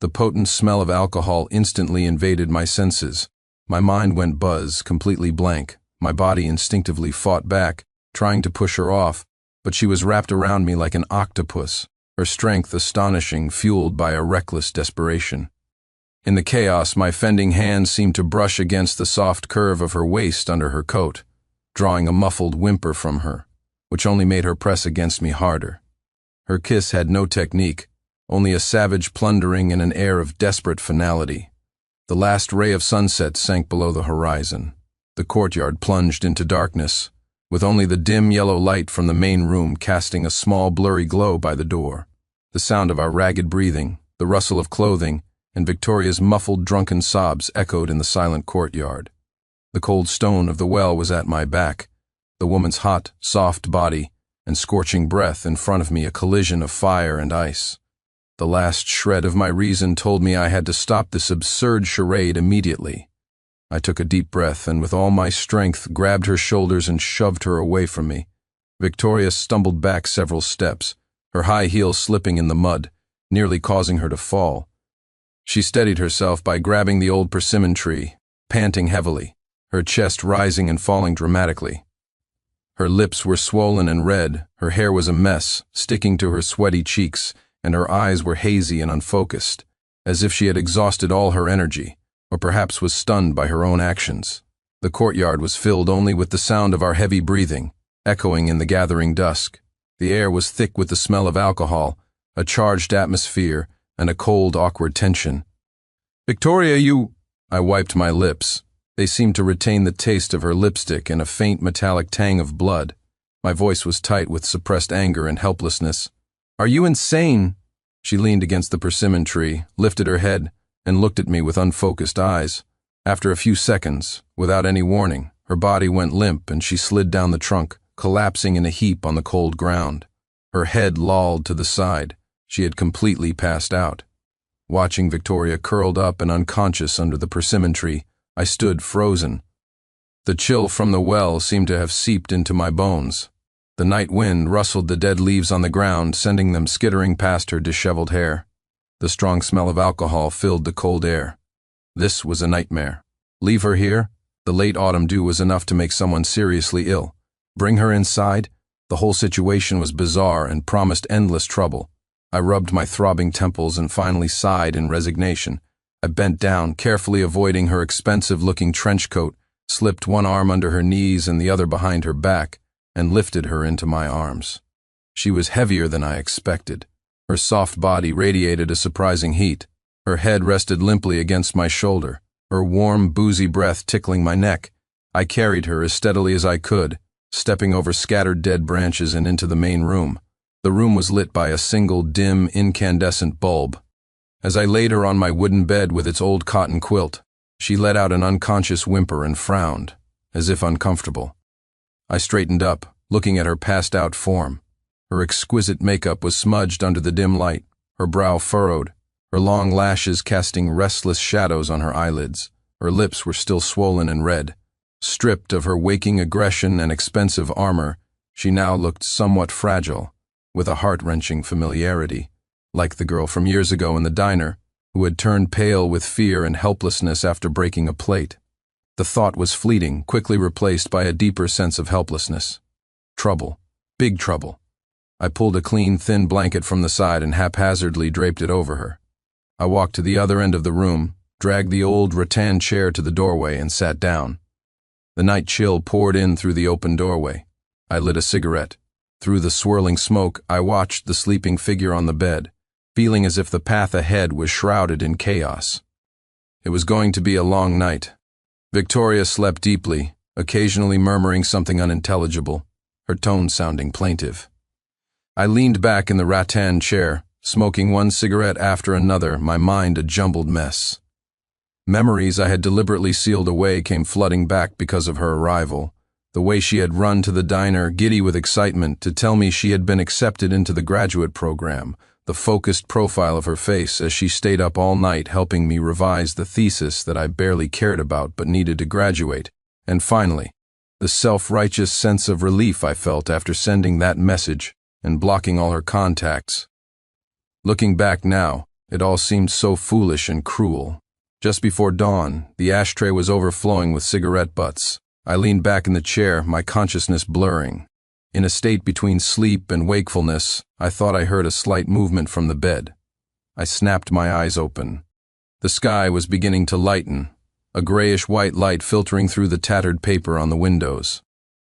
The potent smell of alcohol instantly invaded my senses. My mind went buzz, completely blank. My body instinctively fought back, trying to push her off, but she was wrapped around me like an octopus, her strength astonishing, fueled by a reckless desperation. In the chaos, my fending hand seemed to brush against the soft curve of her waist under her coat, drawing a muffled whimper from her, which only made her press against me harder. Her kiss had no technique, only a savage plundering and an air of desperate finality. The last ray of sunset sank below the horizon. The courtyard plunged into darkness, with only the dim yellow light from the main room casting a small blurry glow by the door. The sound of our ragged breathing, the rustle of clothing, and Victoria's muffled drunken sobs echoed in the silent courtyard. The cold stone of the well was at my back, the woman's hot, soft body and scorching breath in front of me, a collision of fire and ice. The last shred of my reason told me I had to stop this absurd charade immediately. I took a deep breath and with all my strength grabbed her shoulders and shoved her away from me. Victoria stumbled back several steps, her high heels slipping in the mud, nearly causing her to fall. She steadied herself by grabbing the old persimmon tree, panting heavily, her chest rising and falling dramatically. Her lips were swollen and red, her hair was a mess, sticking to her sweaty cheeks, and her eyes were hazy and unfocused, as if she had exhausted all her energy, or perhaps was stunned by her own actions. The courtyard was filled only with the sound of our heavy breathing, echoing in the gathering dusk. The air was thick with the smell of alcohol, a charged atmosphere, and a cold, awkward tension. "Victoria, you—" I wiped my lips. They seemed to retain the taste of her lipstick and a faint metallic tang of blood. My voice was tight with suppressed anger and helplessness. "Are you insane?" She leaned against the persimmon tree, lifted her head, and looked at me with unfocused eyes. After a few seconds, without any warning, her body went limp and she slid down the trunk, collapsing in a heap on the cold ground. Her head lolled to the side. She had completely passed out. Watching Victoria curled up and unconscious under the persimmon tree, I stood frozen. The chill from the well seemed to have seeped into my bones. The night wind rustled the dead leaves on the ground, sending them skittering past her disheveled hair. The strong smell of alcohol filled the cold air. This was a nightmare. Leave her here? The late autumn dew was enough to make someone seriously ill. Bring her inside? The whole situation was bizarre and promised endless trouble. I rubbed my throbbing temples and finally sighed in resignation. I bent down, carefully avoiding her expensive-looking trench coat, slipped one arm under her knees and the other behind her back, and lifted her into my arms. She was heavier than I expected. Her soft body radiated a surprising heat. Her head rested limply against my shoulder, her warm, boozy breath tickling my neck. I carried her as steadily as I could, stepping over scattered dead branches and into the main room. The room was lit by a single dim, incandescent bulb. As I laid her on my wooden bed with its old cotton quilt, she let out an unconscious whimper and frowned, as if uncomfortable. I straightened up, looking at her passed-out form. Her exquisite makeup was smudged under the dim light, her brow furrowed, her long lashes casting restless shadows on her eyelids. Her lips were still swollen and red. Stripped of her waking aggression and expensive armor, she now looked somewhat fragile, with a heart-wrenching familiarity, like the girl from years ago in the diner, who had turned pale with fear and helplessness after breaking a plate. The thought was fleeting, quickly replaced by a deeper sense of helplessness. Trouble. Big trouble. I pulled a clean, thin blanket from the side and haphazardly draped it over her. I walked to the other end of the room, dragged the old rattan chair to the doorway, and sat down. The night chill poured in through the open doorway. I lit a cigarette. Through the swirling smoke, I watched the sleeping figure on the bed, feeling as if the path ahead was shrouded in chaos. It was going to be a long night. Victoria slept deeply, occasionally murmuring something unintelligible, her tone sounding plaintive. I leaned back in the rattan chair, smoking one cigarette after another, my mind a jumbled mess. Memories I had deliberately sealed away came flooding back because of her arrival. The way she had run to the diner, giddy with excitement, to tell me she had been accepted into the graduate program, the focused profile of her face as she stayed up all night helping me revise the thesis that I barely cared about but needed to graduate, and finally, the self-righteous sense of relief I felt after sending that message and blocking all her contacts. Looking back now, it all seemed so foolish and cruel. Just before dawn, the ashtray was overflowing with cigarette butts. I leaned back in the chair, my consciousness blurring. In a state between sleep and wakefulness, I thought I heard a slight movement from the bed. I snapped my eyes open. The sky was beginning to lighten, a grayish-white light filtering through the tattered paper on the windows.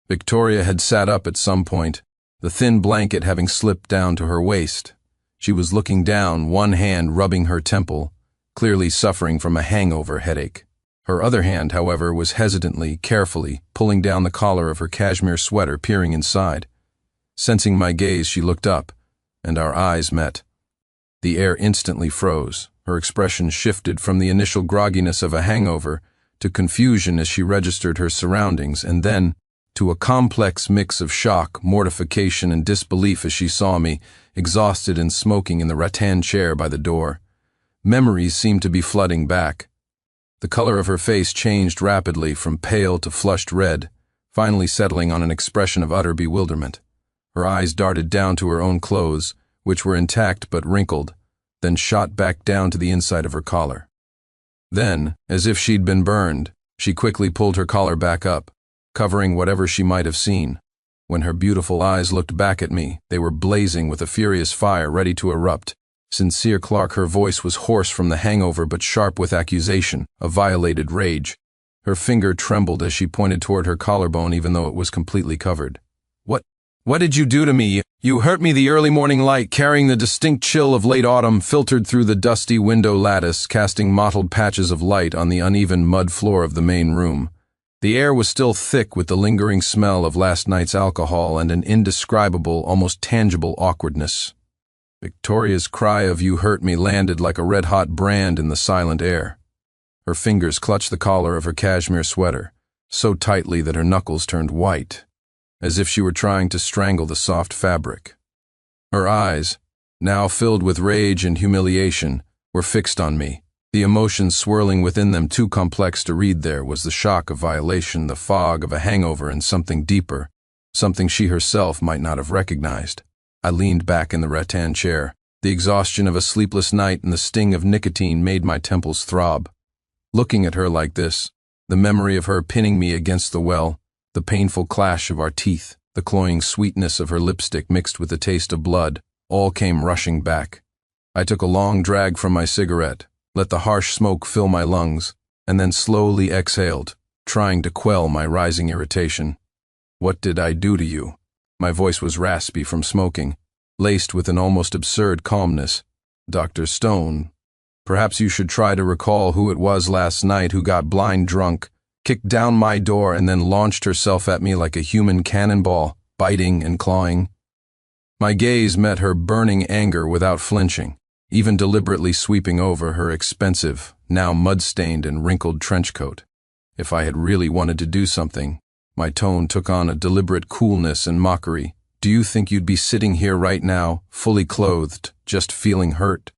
Victoria had sat up at some point, the thin blanket having slipped down to her waist. She was looking down, one hand rubbing her temple, clearly suffering from a hangover headache. Her other hand, however, was hesitantly, carefully, pulling down the collar of her cashmere sweater, peering inside. Sensing my gaze, she looked up, and our eyes met. The air instantly froze. Her expression shifted from the initial grogginess of a hangover to confusion as she registered her surroundings, and then to a complex mix of shock, mortification, and disbelief as she saw me, exhausted and smoking in the rattan chair by the door. Memories seemed to be flooding back. The color of her face changed rapidly from pale to flushed red, finally settling on an expression of utter bewilderment. Her eyes darted down to her own clothes, which were intact but wrinkled, then shot back down to the inside of her collar. Then, as if she'd been burned, she quickly pulled her collar back up, covering whatever she might have seen. When her beautiful eyes looked back at me, they were blazing with a furious fire ready to erupt. Sincere Clark, her voice was hoarse from the hangover but sharp with accusation, a violated rage. Her finger trembled as she pointed toward her collarbone even though it was completely covered. What did you do to me? You hurt me. The early morning light, carrying the distinct chill of late autumn, filtered through the dusty window lattice, casting mottled patches of light on the uneven mud floor of the main room. The air was still thick with the lingering smell of last night's alcohol and an indescribable, almost tangible awkwardness. Victoria's cry of "you hurt me" landed like a red-hot brand in the silent air. Her fingers clutched the collar of her cashmere sweater, so tightly that her knuckles turned white, as if she were trying to strangle the soft fabric. Her eyes, now filled with rage and humiliation, were fixed on me, the emotions swirling within them too complex to read. There was the shock of violation, the fog of a hangover, and something deeper, something she herself might not have recognized. I leaned back in the rattan chair. The exhaustion of a sleepless night and the sting of nicotine made my temples throb. Looking at her like this, the memory of her pinning me against the well, the painful clash of our teeth, the cloying sweetness of her lipstick mixed with the taste of blood, all came rushing back. I took a long drag from my cigarette, let the harsh smoke fill my lungs, and then slowly exhaled, trying to quell my rising irritation. "What did I do to you?" My voice was raspy from smoking, laced with an almost absurd calmness. "Dr. Stone, perhaps you should try to recall who it was last night who got blind drunk, kicked down my door, and then launched herself at me like a human cannonball, biting and clawing." My gaze met her burning anger without flinching, even deliberately sweeping over her expensive, now mud-stained and wrinkled trench coat. If I had really wanted to do something, my tone took on a deliberate coolness and mockery. "Do you think you'd be sitting here right now, fully clothed, just feeling hurt?"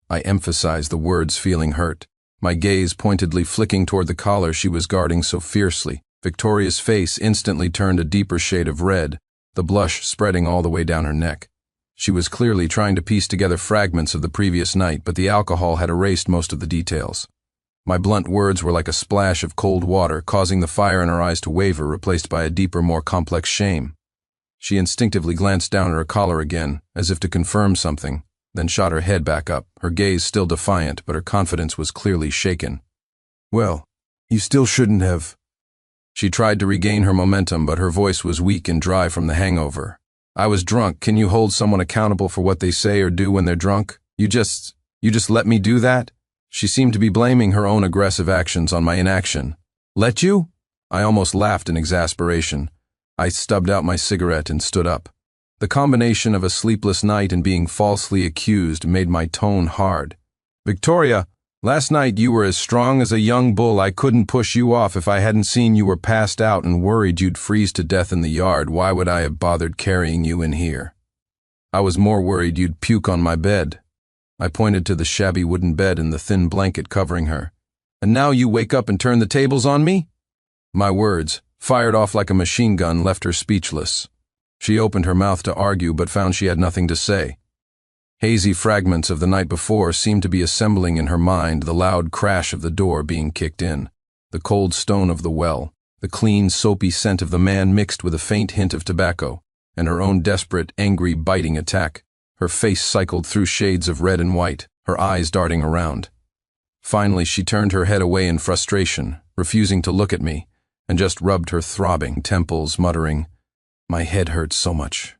I emphasized the words "feeling hurt," my gaze pointedly flicking toward the collar she was guarding so fiercely. Victoria's face instantly turned a deeper shade of red, the blush spreading all the way down her neck. She was clearly trying to piece together fragments of the previous night, but the alcohol had erased most of the details. My blunt words were like a splash of cold water, causing the fire in her eyes to waver, replaced by a deeper, more complex shame. She instinctively glanced down at her collar again, as if to confirm something, then shot her head back up, her gaze still defiant, but her confidence was clearly shaken. "Well, you still shouldn't have." She tried to regain her momentum, but her voice was weak and dry from the hangover. "I was drunk. Can you hold someone accountable for what they say or do when they're drunk? You just let me do that?" She seemed to be blaming her own aggressive actions on my inaction. "Let you?" I almost laughed in exasperation. I stubbed out my cigarette and stood up. The combination of a sleepless night and being falsely accused made my tone hard. "Victoria, Last night you were as strong as a young bull. I couldn't push you off if I hadn't seen you were passed out and worried you'd freeze to death in the yard. Why would I have bothered carrying you in here? I was more worried you'd puke on my bed. I pointed to the shabby wooden bed and the thin blanket covering her. And now you wake up and turn the tables on me? My words, fired off like a machine gun, left her speechless. She opened her mouth to argue but found she had nothing to say. Hazy fragments of the night before seemed to be assembling in her mind, the loud crash of the door being kicked in, the cold stone of the well, the clean, soapy scent of the man mixed with a faint hint of tobacco, and her own desperate, angry, biting attack. Her face cycled through shades of red and white, her eyes darting around. Finally, she turned her head away in frustration, refusing to look at me, and just rubbed her throbbing temples, muttering, "My head hurts so much."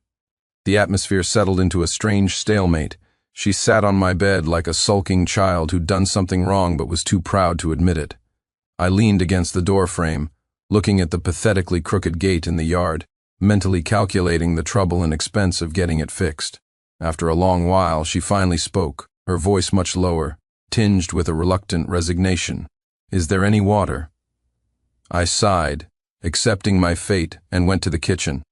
The atmosphere settled into a strange stalemate. She sat on my bed like a sulking child who'd done something wrong but was too proud to admit it. I leaned against the door frame, looking at the pathetically crooked gate in the yard, mentally calculating the trouble and expense of getting it fixed. After a long while, she finally spoke, her voice much lower, tinged with a reluctant resignation. "Is there any water?" I sighed, accepting my fate, and went to the kitchen.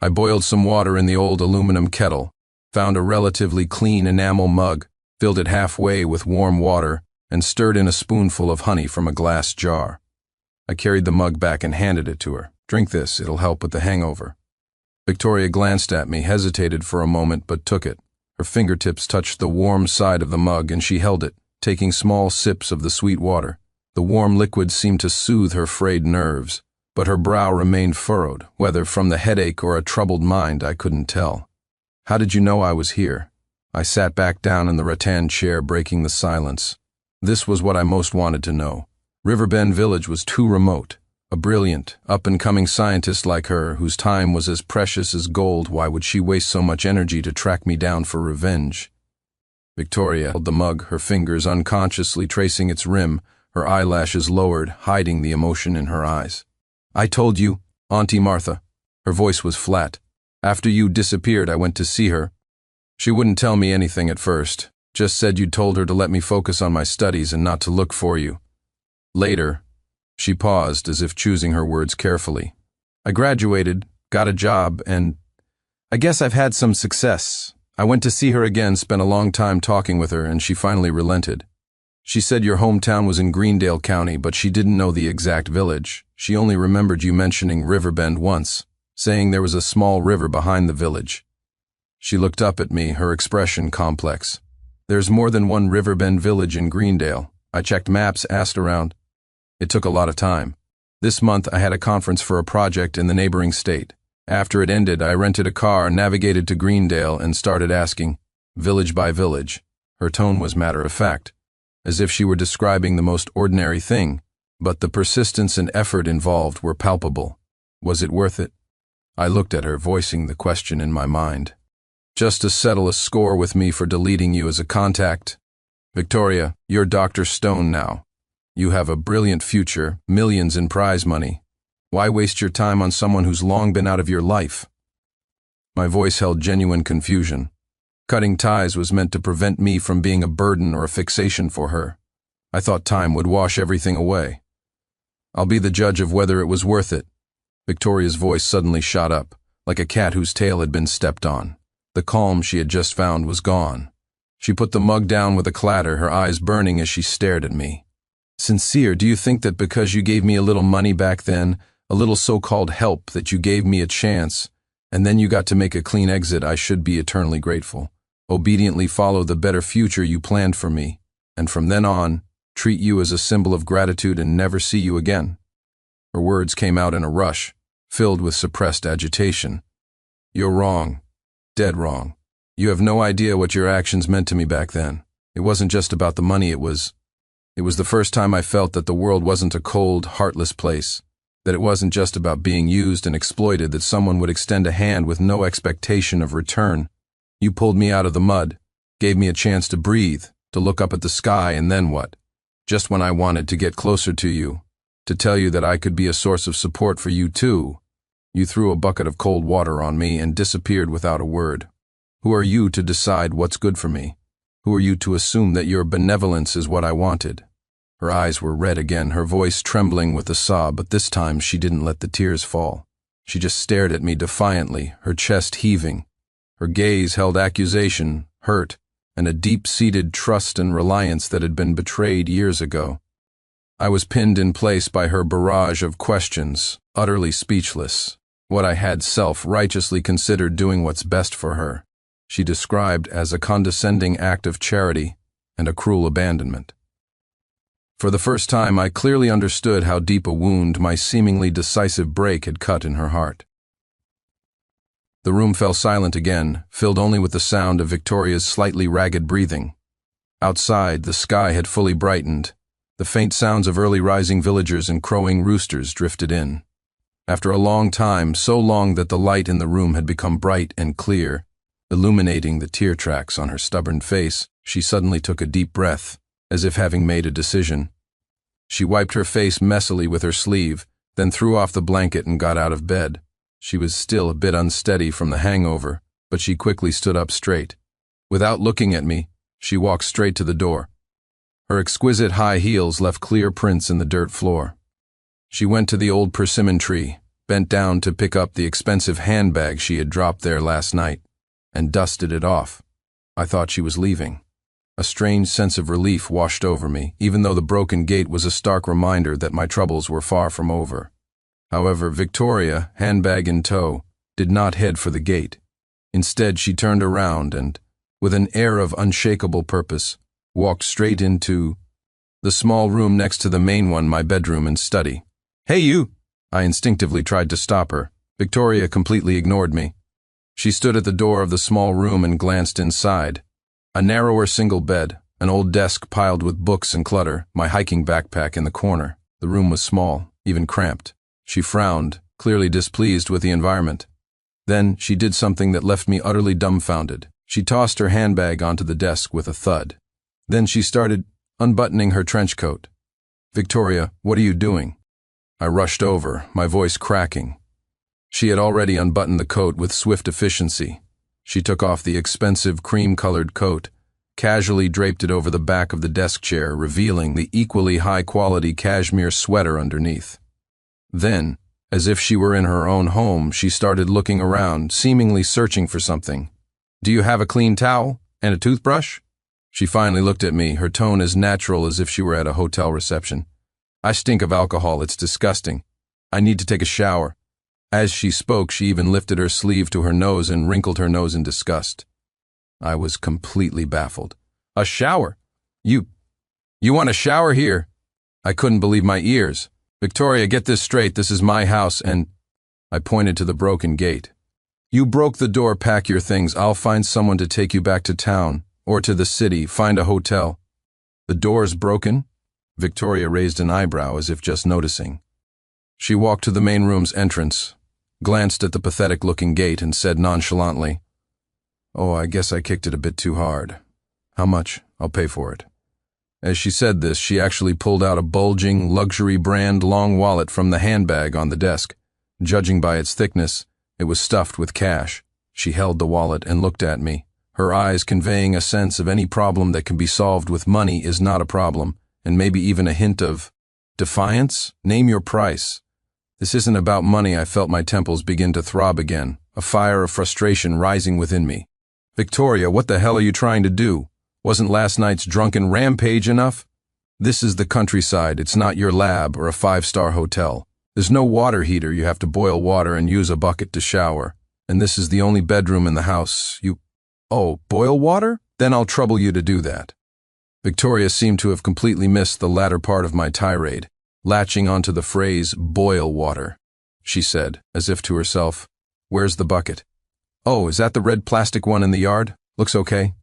I boiled some water in the old aluminum kettle, found a relatively clean enamel mug, filled it halfway with warm water, and stirred in a spoonful of honey from a glass jar. I carried the mug back and handed it to her. "Drink this, it'll help with the hangover." Victoria glanced at me, hesitated for a moment, but took it. Her fingertips touched the warm side of the mug, and she held it, taking small sips of the sweet water. The warm liquid seemed to soothe her frayed nerves, but her brow remained furrowed, whether from the headache or a troubled mind I couldn't tell. "How did you know I was here?" I sat back down in the rattan chair, breaking the silence. This was what I most wanted to know. Riverbend Village was too remote. A brilliant, up-and-coming scientist like her, whose time was as precious as gold, why would she waste so much energy to track me down for revenge? Victoria held the mug, her fingers unconsciously tracing its rim, her eyelashes lowered, hiding the emotion in her eyes. "I told you, Auntie Martha." Her voice was flat. "After you disappeared, I went to see her. She wouldn't tell me anything at first, just said you'd told her to let me focus on my studies and not to look for you. Later," she paused as if choosing her words carefully, "I graduated, got a job, and I guess I've had some success. I went to see her again, spent a long time talking with her, and she finally relented. She said your hometown was in Greendale County, but she didn't know the exact village. She only remembered you mentioning Riverbend once, saying there was a small river behind the village." She looked up at me, her expression complex. "There's more than one Riverbend village in Greendale. I checked maps, asked around. It took a lot of time. This month I had a conference for a project in the neighboring state. After it ended, I rented a car, navigated to Greendale, and started asking, village by village." Her tone was matter-of-fact, as if she were describing the most ordinary thing, but the persistence and effort involved were palpable. Was it worth it? I looked at her, voicing the question in my mind. "Just to settle a score with me for deleting you as a contact. Victoria, you're Dr. Stone now. You have a brilliant future, millions in prize money. Why waste your time on someone who's long been out of your life?" My voice held genuine confusion. Cutting ties was meant to prevent me from being a burden or a fixation for her. I thought time would wash everything away. "I'll be the judge of whether it was worth it." Victoria's voice suddenly shot up, like a cat whose tail had been stepped on. The calm she had just found was gone. She put the mug down with a clatter, her eyes burning as she stared at me. "Sincere, do you think that because you gave me a little money back then, a little so-called help, that you gave me a chance, and then you got to make a clean exit, I should be eternally grateful, obediently follow the better future you planned for me, and from then on, treat you as a symbol of gratitude and never see you again?" Her words came out in a rush, filled with suppressed agitation. "You're wrong. Dead wrong. You have no idea what your actions meant to me back then. It wasn't just about the money, it was the first time I felt that the world wasn't a cold, heartless place, that it wasn't just about being used and exploited, that someone would extend a hand with no expectation of return. You pulled me out of the mud, gave me a chance to breathe, to look up at the sky, and then what? Just when I wanted to get closer to you, to tell you that I could be a source of support for you too, you threw a bucket of cold water on me and disappeared without a word. Who are you to decide what's good for me? Who are you to assume that your benevolence is what I wanted? Her eyes were red again, her voice trembling with a sob, but this time she didn't let the tears fall. She just stared at me defiantly, her chest heaving. Her gaze held accusation, hurt, and a deep-seated trust and reliance that had been betrayed years ago. I was pinned in place by her barrage of questions, utterly speechless. What I had self-righteously considered doing what's best for her, she described as a condescending act of charity and a cruel abandonment. For the first time, I clearly understood how deep a wound my seemingly decisive break had cut in her heart. The room fell silent again, filled only with the sound of Victoria's slightly ragged breathing. Outside, the sky had fully brightened. The faint sounds of early rising villagers and crowing roosters drifted in. After a long time, so long that the light in the room had become bright and clear, illuminating the tear tracks on her stubborn face, she suddenly took a deep breath, as if having made a decision. She wiped her face messily with her sleeve, then threw off the blanket and got out of bed. She was still a bit unsteady from the hangover, but she quickly stood up straight. Without looking at me, she walked straight to the door. Her exquisite high heels left clear prints in the dirt floor. She went to the old persimmon tree, bent down to pick up the expensive handbag she had dropped there last night, and dusted it off. I thought she was leaving. A strange sense of relief washed over me, even though the broken gate was a stark reminder that my troubles were far from over. However, Victoria, handbag in tow, did not head for the gate. Instead, she turned around and, with an air of unshakable purpose, walked straight into the small room next to the main one, my bedroom and study. "Hey, you!" I instinctively tried to stop her. Victoria completely ignored me. She stood at the door of the small room and glanced inside. A narrower single bed, an old desk piled with books and clutter, my hiking backpack in the corner. The room was small, even cramped. She frowned, clearly displeased with the environment. Then she did something that left me utterly dumbfounded. She tossed her handbag onto the desk with a thud. Then she started unbuttoning her trench coat. "Victoria, what are you doing?" I rushed over, my voice cracking. She had already unbuttoned the coat with swift efficiency. She took off the expensive cream-colored coat, casually draped it over the back of the desk chair, revealing the equally high-quality cashmere sweater underneath. Then, as if she were in her own home, she started looking around, seemingly searching for something. "Do you have a clean towel? And a toothbrush?" She finally looked at me, her tone as natural as if she were at a hotel reception. "I stink of alcohol, it's disgusting. I need to take a shower." As she spoke, she even lifted her sleeve to her nose and wrinkled her nose in disgust. I was completely baffled. "A shower? You want a shower here?" I couldn't believe my ears. "Victoria, get this straight, this is my house and—" I pointed to the broken gate. "You broke the door, pack your things, I'll find someone to take you back to town, or to the city, find a hotel." "The door's broken?" Victoria raised an eyebrow as if just noticing. She walked to the main room's entrance, glanced at the pathetic-looking gate and said nonchalantly, "Oh, I guess I kicked it a bit too hard. How much? I'll pay for it." As she said this, she actually pulled out a bulging, luxury-brand long wallet from the handbag on the desk. Judging by its thickness, it was stuffed with cash. She held the wallet and looked at me, her eyes conveying a sense of any problem that can be solved with money is not a problem, and maybe even a hint of defiance. "Name your price." "This isn't about money." I felt my temples begin to throb again, a fire of frustration rising within me. "Victoria, what the hell are you trying to do? Wasn't last night's drunken rampage enough? This is the countryside, it's not your lab or a five-star hotel. There's no water heater, you have to boil water and use a bucket to shower. And this is the only bedroom in the house. Oh, boil water? Then I'll trouble you to do that." Victoria seemed to have completely missed the latter part of my tirade, latching onto the phrase, "boil water." She said, as if to herself, "Where's the bucket?" "Oh, is that the red plastic one in the yard? Looks okay."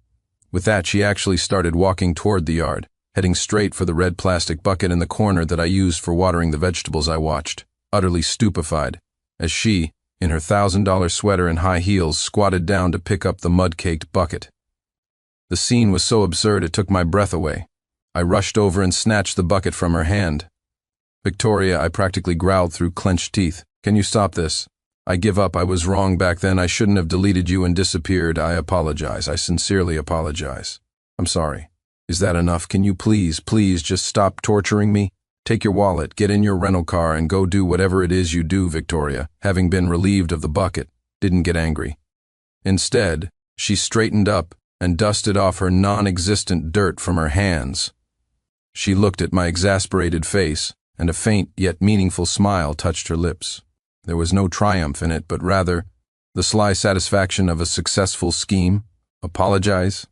With that, she actually started walking toward the yard, heading straight for the red plastic bucket in the corner that I used for watering the vegetables I watched, utterly stupefied, as she, in her $1,000 sweater and high heels, squatted down to pick up the mud-caked bucket. The scene was so absurd it took my breath away. I rushed over and snatched the bucket from her hand. "Victoria," I practically growled through clenched teeth, "can you stop this? I give up, I was wrong back then, I shouldn't have deleted you and disappeared, I apologize, I sincerely apologize." I'm sorry. Is that enough? Can you please just stop torturing me? Take your wallet, get in your rental car, and go do whatever it is you do, Victoria, having been relieved of the bucket, didn't get angry. Instead, she straightened up and dusted off her non-existent dirt from her hands. She looked at my exasperated face, and a faint yet meaningful smile touched her lips. There was no triumph in it, but rather the sly satisfaction of a successful scheme. Apologize?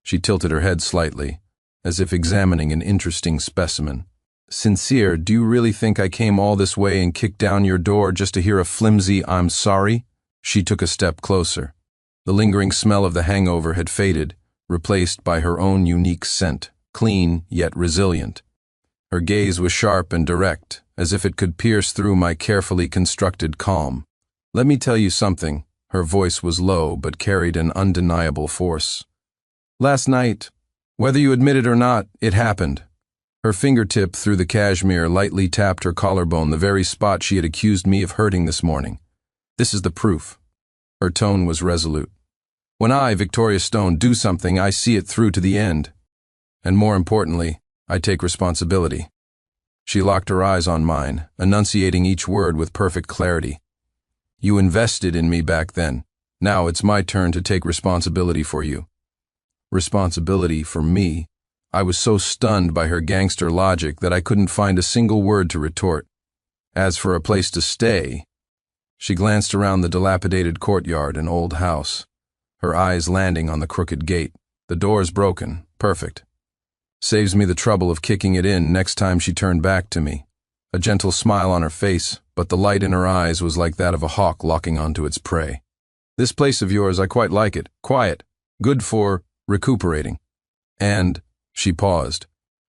She tilted her head slightly, as if examining an interesting specimen. Sincere, do you really think I came all this way and kicked down your door just to hear a flimsy "I'm sorry"? She took a step closer. The lingering smell of the hangover had faded, replaced by her own unique scent, clean yet resilient. Her gaze was sharp and direct, as if it could pierce through my carefully constructed calm. Let me tell you something. Her voice was low but carried an undeniable force. Last night, whether you admit it or not, it happened. Her fingertip through the cashmere lightly tapped her collarbone, the very spot she had accused me of hurting this morning. This is the proof. Her tone was resolute. When I, Victoria Stone, do something, I see it through to the end. And more importantly, I take responsibility. She locked her eyes on mine, enunciating each word with perfect clarity. You invested in me back then. Now it's my turn to take responsibility for you. Responsibility for me? I was so stunned by her gangster logic that I couldn't find a single word to retort. As for a place to stay, she glanced around the dilapidated courtyard and old house, her eyes landing on the crooked gate. The door's broken. Perfect. Saves me the trouble of kicking it in next time she turned back to me. A gentle smile on her face, but the light in her eyes was like that of a hawk locking onto its prey. This place of yours, I quite like it. Quiet. Good for recuperating. And she paused,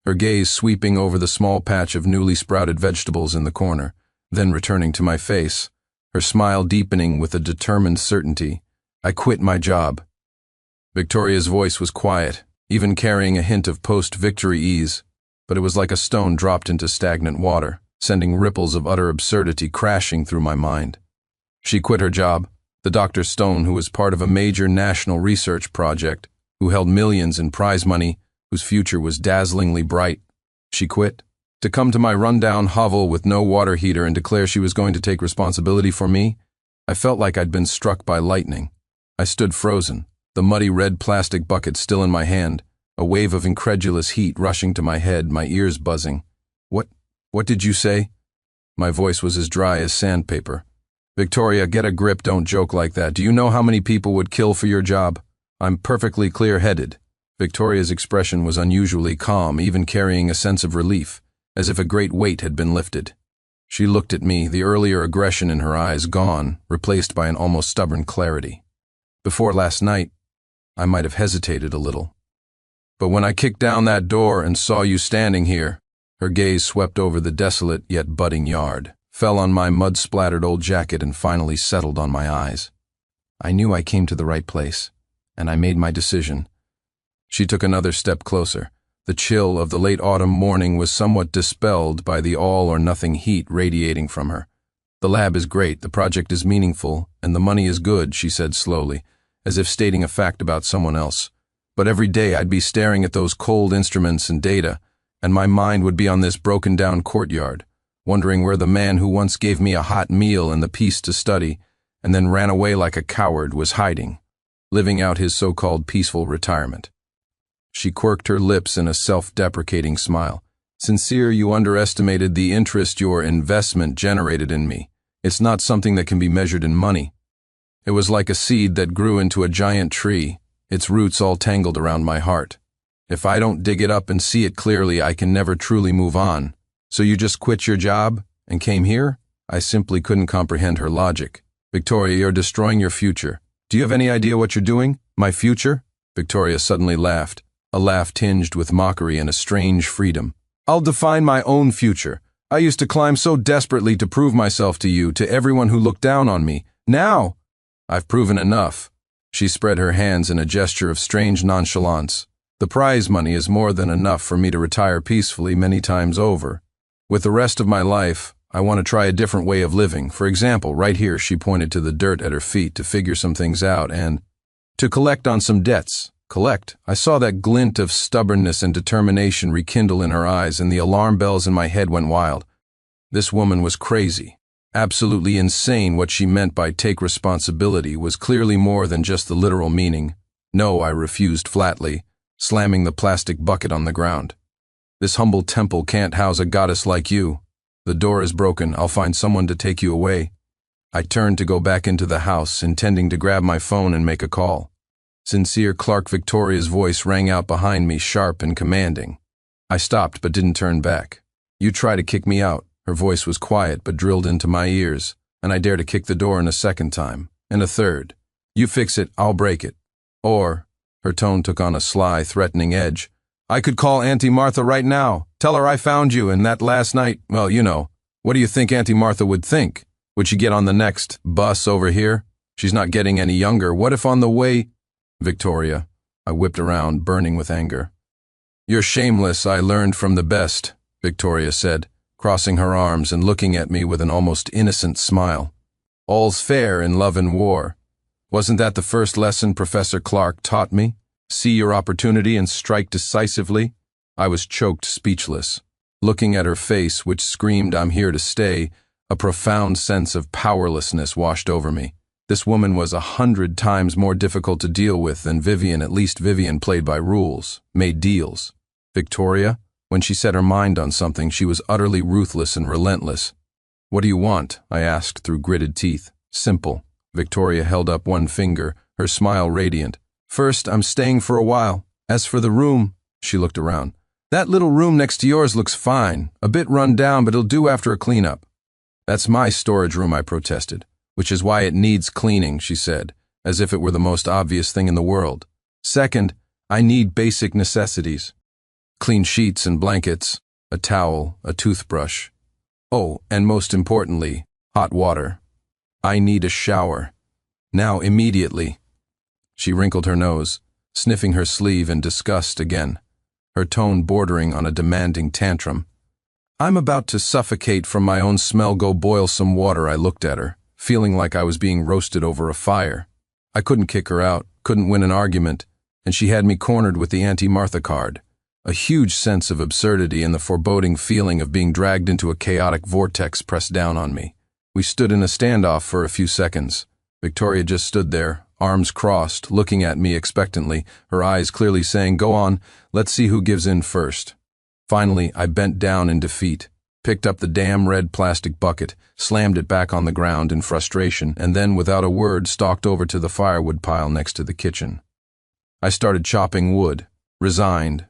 her gaze sweeping over the small patch of newly sprouted vegetables in the corner, then returning to my face, her smile deepening with a determined certainty. I quit my job. Victoria's voice was quiet, even carrying a hint of post-victory ease, but it was like a stone dropped into stagnant water, sending ripples of utter absurdity crashing through my mind. She quit her job, the Dr. Stone who was part of a major national research project, who held millions in prize money, whose future was dazzlingly bright. She quit to come to my rundown hovel with no water heater and declare she was going to take responsibility for me. I felt like I'd been struck by lightning. I stood frozen, the muddy red plastic bucket still in my hand, a wave of incredulous heat rushing to my head, my ears buzzing. What did you say? My voice was as dry as sandpaper. Victoria, get a grip, don't joke like that. Do you know how many people would kill for your job? I'm perfectly clear-headed. Victoria's expression was unusually calm, even carrying a sense of relief, as if a great weight had been lifted. She looked at me, the earlier aggression in her eyes gone, replaced by an almost stubborn clarity. Before last night, I might have hesitated a little. But when I kicked down that door and saw you standing here, her gaze swept over the desolate yet budding yard, fell on my mud-splattered old jacket and finally settled on my eyes. I knew I came to the right place, and I made my decision. She took another step closer. The chill of the late autumn morning was somewhat dispelled by the all-or-nothing heat radiating from her. The lab is great, the project is meaningful, and the money is good, she said slowly, as if stating a fact about someone else. But every day I'd be staring at those cold instruments and data, and my mind would be on this broken-down courtyard, wondering where the man who once gave me a hot meal and the peace to study, and then ran away like a coward, was hiding, living out his so-called peaceful retirement. She quirked her lips in a self-deprecating smile. Sincere, you underestimated the interest your investment generated in me. It's not something that can be measured in money. It was like a seed that grew into a giant tree, its roots all tangled around my heart. If I don't dig it up and see it clearly, I can never truly move on. So you just quit your job and came here? I simply couldn't comprehend her logic. Victoria, you're destroying your future. Do you have any idea what you're doing? My future? Victoria suddenly laughed, a laugh tinged with mockery and a strange freedom. I'll define my own future. I used to climb so desperately to prove myself to you, to everyone who looked down on me. Now, I've proven enough. She spread her hands in a gesture of strange nonchalance. The prize money is more than enough for me to retire peacefully many times over. With the rest of my life, I want to try a different way of living. For example, right here, she pointed to the dirt at her feet, to figure some things out and to collect on some debts. Collect. I saw that glint of stubbornness and determination rekindle in her eyes, and the alarm bells in my head went wild. This woman was crazy. Absolutely insane. What she meant by take responsibility was clearly more than just the literal meaning. No, I refused flatly, slamming the plastic bucket on the ground. This humble temple can't house a goddess like you. The door is broken. I'll find someone to take you away. I turned to go back into the house, intending to grab my phone and make a call. Sincere Clark Victoria's voice rang out behind me, sharp and commanding. I stopped but didn't turn back. You try to kick me out. Her voice was quiet but drilled into my ears, and I dare to kick the door in a second time, and a third. You fix it, I'll break it. Or, her tone took on a sly, threatening edge, I could call Auntie Martha right now. Tell her I found you and that last night, well, you know. What do you think Auntie Martha would think? Would she get on the next bus over here? She's not getting any younger. What if on the way... Victoria. I whipped around, burning with anger. You're shameless, I learned from the best, Victoria said, crossing her arms and looking at me with an almost innocent smile. All's fair in love and war. Wasn't that the first lesson Professor Clark taught me? See your opportunity and strike decisively? I was choked, speechless. Looking at her face, which screamed, I'm here to stay, a profound sense of powerlessness washed over me. This woman was 100 times more difficult to deal with than Vivian. At least Vivian played by rules, made deals. Victoria, when she set her mind on something, she was utterly ruthless and relentless. What do you want? I asked through gritted teeth. Simple. Victoria held up one finger, her smile radiant. First, I'm staying for a while. As for the room, she looked around. That little room next to yours looks fine. A bit run down, but it'll do after a cleanup. That's my storage room, I protested. Which is why it needs cleaning, she said, as if it were the most obvious thing in the world. Second, I need basic necessities. Clean sheets and blankets, a towel, a toothbrush. Oh, and most importantly, hot water. I need a shower. Now, immediately. She wrinkled her nose, sniffing her sleeve in disgust again, her tone bordering on a demanding tantrum. I'm about to suffocate from my own smell. Go boil some water. I looked at her, feeling like I was being roasted over a fire. I couldn't kick her out, couldn't win an argument, and she had me cornered with the Auntie Martha card. A huge sense of absurdity and the foreboding feeling of being dragged into a chaotic vortex pressed down on me. We stood in a standoff for a few seconds. Victoria just stood there, arms crossed, looking at me expectantly, her eyes clearly saying, go on, let's see who gives in first. Finally, I bent down in defeat, picked up the damn red plastic bucket, slammed it back on the ground in frustration, and then, without a word, stalked over to the firewood pile next to the kitchen. I started chopping wood, resigned.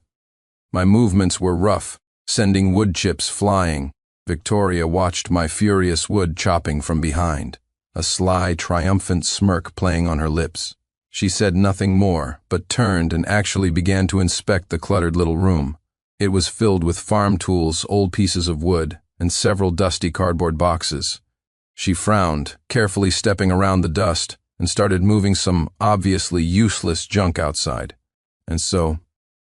My movements were rough, sending wood chips flying. Victoria watched my furious wood chopping from behind, a sly, triumphant smirk playing on her lips. She said nothing more, but turned and actually began to inspect the cluttered little room. It was filled with farm tools, old pieces of wood, and several dusty cardboard boxes. She frowned, carefully stepping around the dust, and started moving some obviously useless junk outside. And so,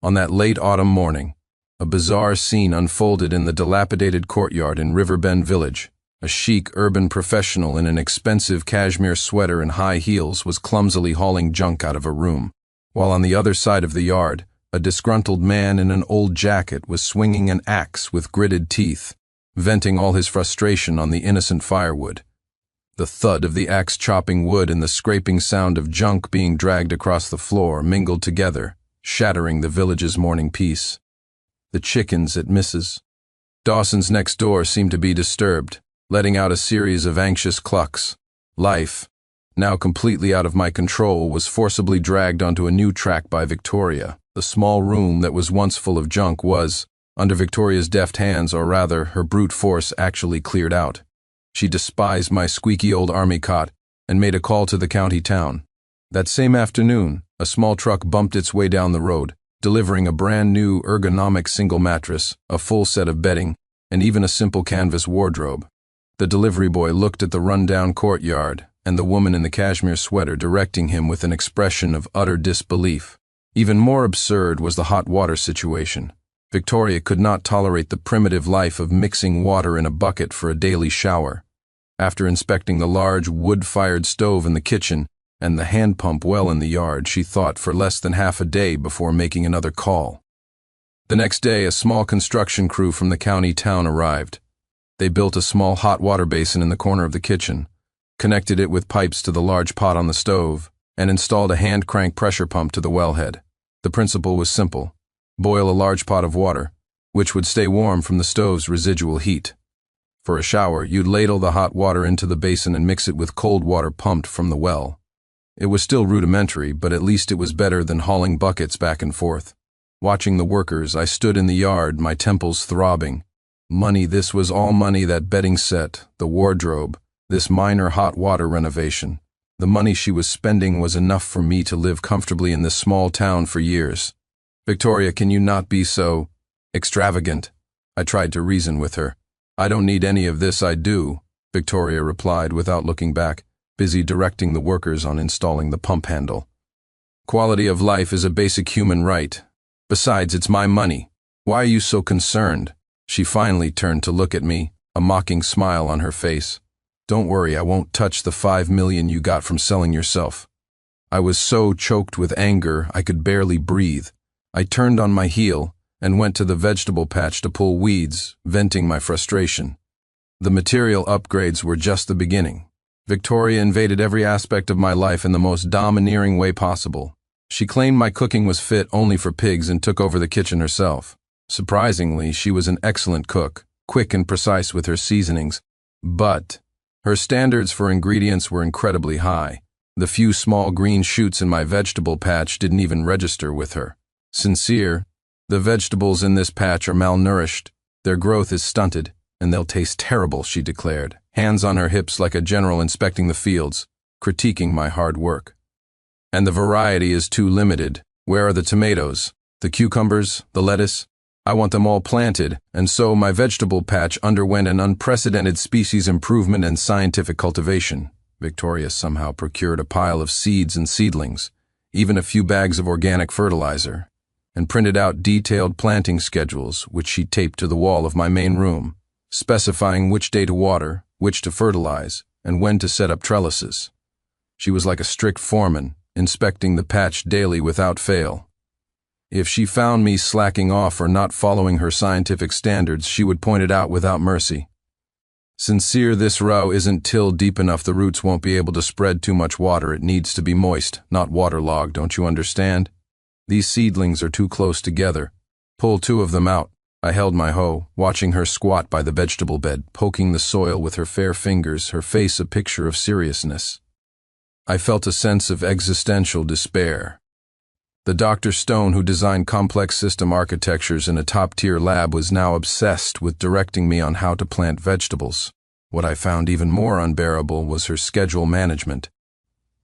on that late autumn morning, a bizarre scene unfolded in the dilapidated courtyard in Riverbend Village. A chic urban professional in an expensive cashmere sweater and high heels was clumsily hauling junk out of a room, while on the other side of the yard, a disgruntled man in an old jacket was swinging an axe with gritted teeth, venting all his frustration on the innocent firewood. The thud of the axe chopping wood and the scraping sound of junk being dragged across the floor mingled together, shattering the village's morning peace. The chickens at Mrs. Dawson's next door seemed to be disturbed, letting out a series of anxious clucks. Life, now completely out of my control, was forcibly dragged onto a new track by Victoria. The small room that was once full of junk was, under Victoria's deft hands, or rather, her brute force, actually cleared out. She despised my squeaky old army cot and made a call to the county town. That same afternoon, a small truck bumped its way down the road, delivering a brand new ergonomic single mattress, a full set of bedding, and even a simple canvas wardrobe. The delivery boy looked at the run-down courtyard and the woman in the cashmere sweater directing him with an expression of utter disbelief. Even more absurd was the hot water situation. Victoria could not tolerate the primitive life of mixing water in a bucket for a daily shower. After inspecting the large wood-fired stove in the kitchen and the hand pump well in the yard, she thought for less than half a day before making another call. The next day, a small construction crew from the county town arrived. They built a small hot water basin in the corner of the kitchen, connected it with pipes to the large pot on the stove, and installed a hand-crank pressure pump to the wellhead. The principle was simple: boil a large pot of water, which would stay warm from the stove's residual heat. For a shower, you'd ladle the hot water into the basin and mix it with cold water pumped from the well. It was still rudimentary, but at least it was better than hauling buckets back and forth. Watching the workers, I stood in the yard, my temples throbbing. Money, this was all money, that bedding set, the wardrobe, this minor hot water renovation. The money she was spending was enough for me to live comfortably in this small town for years. "Victoria, can you not be so extravagant?" I tried to reason with her. "I don't need any of this, I do," Victoria replied without looking back, busy directing the workers on installing the pump handle. "Quality of life is a basic human right. Besides, it's my money. Why are you so concerned?" She finally turned to look at me, a mocking smile on her face. "Don't worry, I won't touch the $5 million you got from selling yourself." I was so choked with anger I could barely breathe. I turned on my heel and went to the vegetable patch to pull weeds, venting my frustration. The material upgrades were just the beginning. Victoria invaded every aspect of my life in the most domineering way possible. She claimed my cooking was fit only for pigs and took over the kitchen herself. Surprisingly, she was an excellent cook, quick and precise with her seasonings, but her standards for ingredients were incredibly high. The few small green shoots in my vegetable patch didn't even register with her. "Sincere, the vegetables in this patch are malnourished, their growth is stunted, and they'll taste terrible," she declared, hands on her hips like a general inspecting the fields, critiquing my hard work. "And the variety is too limited. Where are the tomatoes, the cucumbers, the lettuce? I want them all planted," and so my vegetable patch underwent an unprecedented species improvement and scientific cultivation. Victoria somehow procured a pile of seeds and seedlings, even a few bags of organic fertilizer, and printed out detailed planting schedules which she taped to the wall of my main room, specifying which day to water, which to fertilize, and when to set up trellises. She was like a strict foreman, inspecting the patch daily without fail. If she found me slacking off or not following her scientific standards, she would point it out without mercy. "Sincere, this row isn't tilled deep enough. The roots won't be able to spread too much water. It needs to be moist, not waterlogged, don't you understand? These seedlings are too close together. Pull 2 of them out." I held my hoe, watching her squat by the vegetable bed, poking the soil with her fair fingers, her face a picture of seriousness. I felt a sense of existential despair. The Dr. Stone who designed complex system architectures in a top-tier lab was now obsessed with directing me on how to plant vegetables. What I found even more unbearable was her schedule management.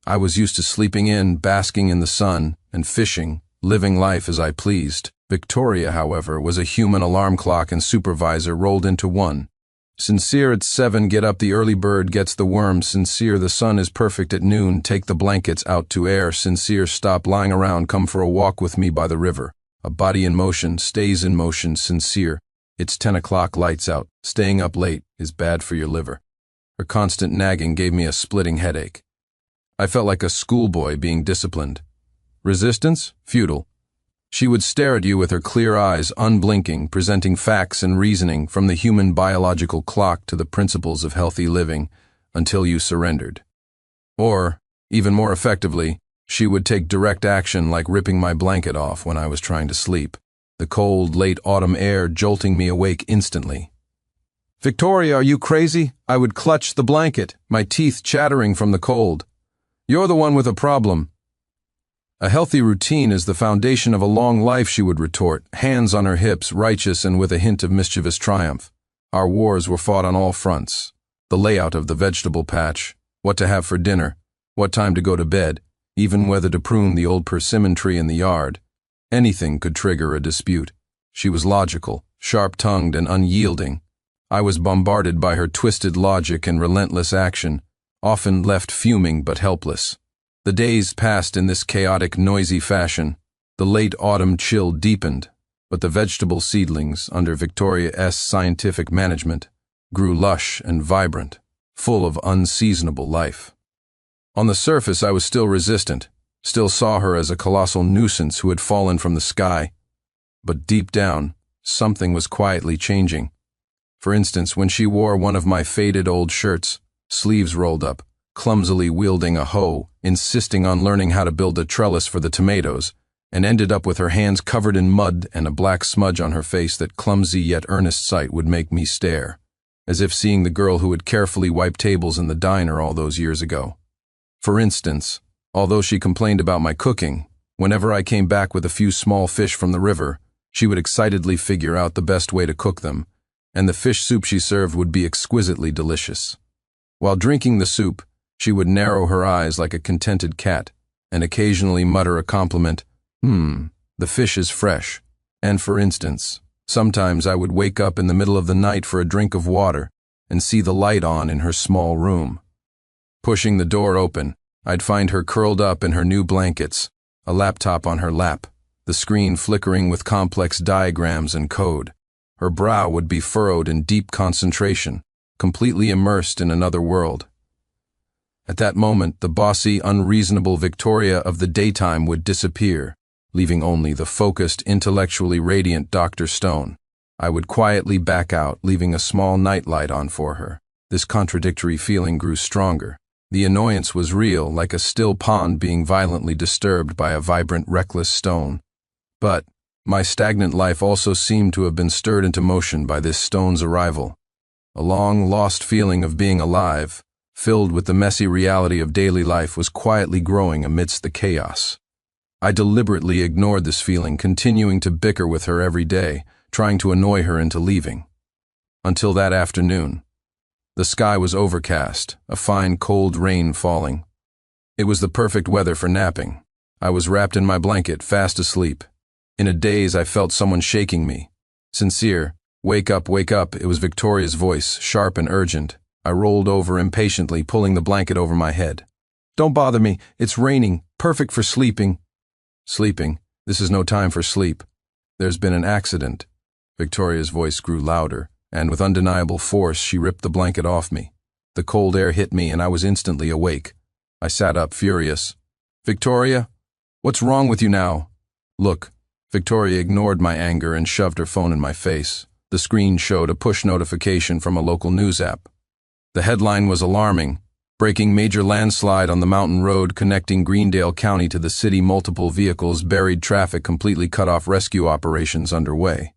I was used to sleeping in, basking in the sun, and fishing, living life as I pleased. Victoria, however, was a human alarm clock and supervisor rolled into one. "Sincere, at 7, get up, the early bird gets the worm. Sincere, the sun is perfect at noon, take the blankets out to air. Sincere, stop lying around, come for a walk with me by the river. A body in motion stays in motion. Sincere, it's 10 o'clock, lights out, staying up late is bad for your liver." Her constant nagging gave me a splitting headache. I felt like a schoolboy being disciplined. Resistance? Futile. She would stare at you with her clear eyes, unblinking, presenting facts and reasoning from the human biological clock to the principles of healthy living until you surrendered. Or, even more effectively, she would take direct action, like ripping my blanket off when I was trying to sleep, the cold, late autumn air jolting me awake instantly. "Victoria, are you crazy?" I would clutch the blanket, my teeth chattering from the cold. "You're the one with a problem." "A healthy routine is the foundation of a long life," she would retort, hands on her hips, righteous and with a hint of mischievous triumph. Our wars were fought on all fronts. The layout of the vegetable patch, what to have for dinner, what time to go to bed, even whether to prune the old persimmon tree in the yard. Anything could trigger a dispute. She was logical, sharp-tongued, and unyielding. I was bombarded by her twisted logic and relentless action, often left fuming but helpless. The days passed in this chaotic, noisy fashion. The late autumn chill deepened, but the vegetable seedlings, under Victoria's scientific management, grew lush and vibrant, full of unseasonable life. On the surface, I was still resistant, still saw her as a colossal nuisance who had fallen from the sky. But deep down, something was quietly changing. For instance, when she wore one of my faded old shirts, sleeves rolled up, clumsily wielding a hoe, insisting on learning how to build a trellis for the tomatoes, and ended up with her hands covered in mud and a black smudge on her face that clumsy yet earnest sight would make me stare, as if seeing the girl who had carefully wiped tables in the diner all those years ago. For instance, although she complained about my cooking, whenever I came back with a few small fish from the river, she would excitedly figure out the best way to cook them, and the fish soup she served would be exquisitely delicious. While drinking the soup, she would narrow her eyes like a contented cat, and occasionally mutter a compliment, the fish is fresh. And for instance, sometimes I would wake up in the middle of the night for a drink of water and see the light on in her small room. Pushing the door open, I'd find her curled up in her new blankets, a laptop on her lap, the screen flickering with complex diagrams and code. Her brow would be furrowed in deep concentration, completely immersed in another world. At that moment, the bossy, unreasonable Victoria of the daytime would disappear, leaving only the focused, intellectually radiant Dr. Stone. I would quietly back out, leaving a small nightlight on for her. This contradictory feeling grew stronger. The annoyance was real, like a still pond being violently disturbed by a vibrant, reckless stone. But my stagnant life also seemed to have been stirred into motion by this stone's arrival. A long-lost feeling of being alive, filled with the messy reality of daily life, was quietly growing amidst the chaos. I deliberately ignored this feeling, continuing to bicker with her every day, trying to annoy her into leaving. Until that afternoon. The sky was overcast, a fine cold rain falling. It was the perfect weather for napping. I was wrapped in my blanket, fast asleep. In a daze, I felt someone shaking me. Sincere, wake up, it was Victoria's voice, sharp and urgent. I rolled over impatiently, pulling the blanket over my head. Don't bother me, it's raining, perfect for sleeping. Sleeping? This is no time for sleep. There's been an accident. Victoria's voice grew louder, and with undeniable force she ripped the blanket off me. The cold air hit me and I was instantly awake. I sat up, furious. Victoria? What's wrong with you now? Look. Victoria ignored my anger and shoved her phone in my face. The screen showed a push notification from a local news app. The headline was alarming. Breaking major landslide on the mountain road connecting Greendale County to the city. Multiple vehicles buried traffic, completely cut off, rescue operations underway.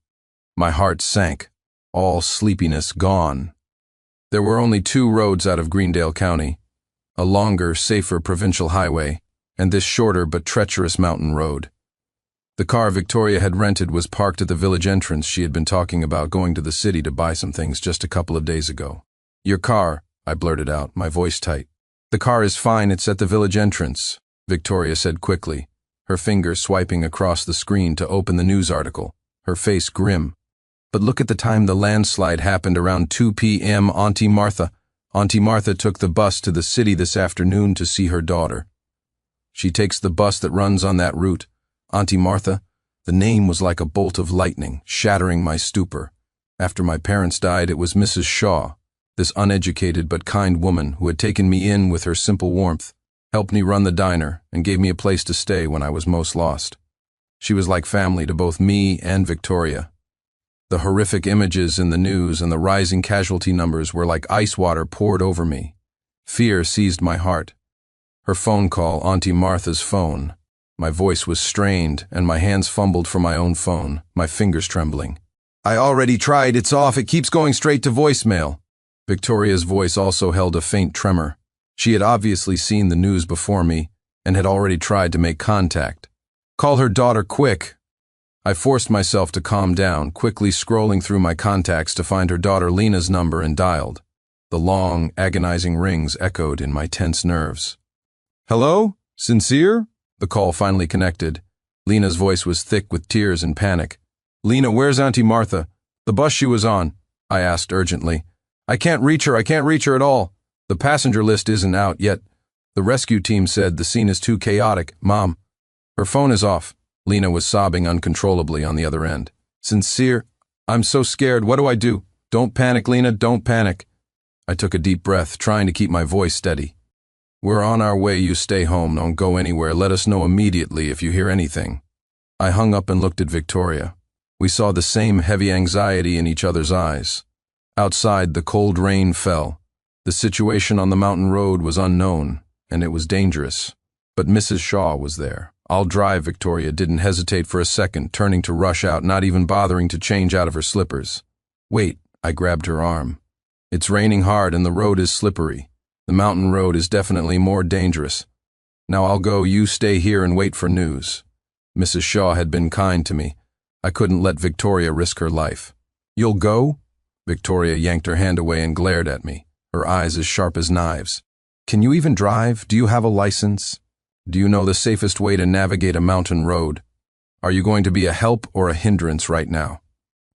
My heart sank. All sleepiness gone. There were only 2 roads out of Greendale County. A longer, safer provincial highway, and this shorter but treacherous mountain road. The car Victoria had rented was parked at the village entrance. She had been talking about going to the city to buy some things just a couple of days ago. Your car, I blurted out, my voice tight. The car is fine, it's at the village entrance, Victoria said quickly, her finger swiping across the screen to open the news article, her face grim. But look at the time. The landslide happened around 2 p.m. Auntie Martha took the bus to the city this afternoon to see her daughter. She takes the bus that runs on that route. Auntie Martha, the name was like a bolt of lightning, shattering my stupor. After my parents died, it was Mrs. Shaw, this uneducated but kind woman who had taken me in with her simple warmth, helped me run the diner, and gave me a place to stay when I was most lost. She was like family to both me and Victoria. The horrific images in the news and the rising casualty numbers were like ice water poured over me. Fear seized my heart. Her phone call, Auntie Martha's phone. My voice was strained, and my hands fumbled for my own phone, my fingers trembling. I already tried, it's off, it keeps going straight to voicemail. Victoria's voice also held a faint tremor. She had obviously seen the news before me, and had already tried to make contact. Call her daughter, quick. I forced myself to calm down, quickly scrolling through my contacts to find her daughter Lena's number and dialed. The long, agonizing rings echoed in my tense nerves. Hello? Sincere? The call finally connected. Lena's voice was thick with tears and panic. Lena, where's Auntie Martha? The bus she was on, I asked urgently. I can't reach her at all. The passenger list isn't out yet. The rescue team said the scene is too chaotic. Mom. Her phone is off. Lena was sobbing uncontrollably on the other end. Sincere, I'm so scared. What do I do? Don't panic, Lena, don't panic. I took a deep breath, trying to keep my voice steady. We're on our way, you stay home, don't go anywhere, let us know immediately if you hear anything. I hung up and looked at Victoria. We saw the same heavy anxiety in each other's eyes. Outside, the cold rain fell. The situation on the mountain road was unknown, and it was dangerous. But Mrs. Shaw was there. I'll drive, Victoria didn't hesitate for a second, turning to rush out, not even bothering to change out of her slippers. Wait, I grabbed her arm. It's raining hard and the road is slippery. The mountain road is definitely more dangerous. Now I'll go, you stay here and wait for news. Mrs. Shaw had been kind to me. I couldn't let Victoria risk her life. You'll go? Victoria yanked her hand away and glared at me, her eyes as sharp as knives. Can you even drive? Do you have a license? Do you know the safest way to navigate a mountain road? Are you going to be a help or a hindrance right now?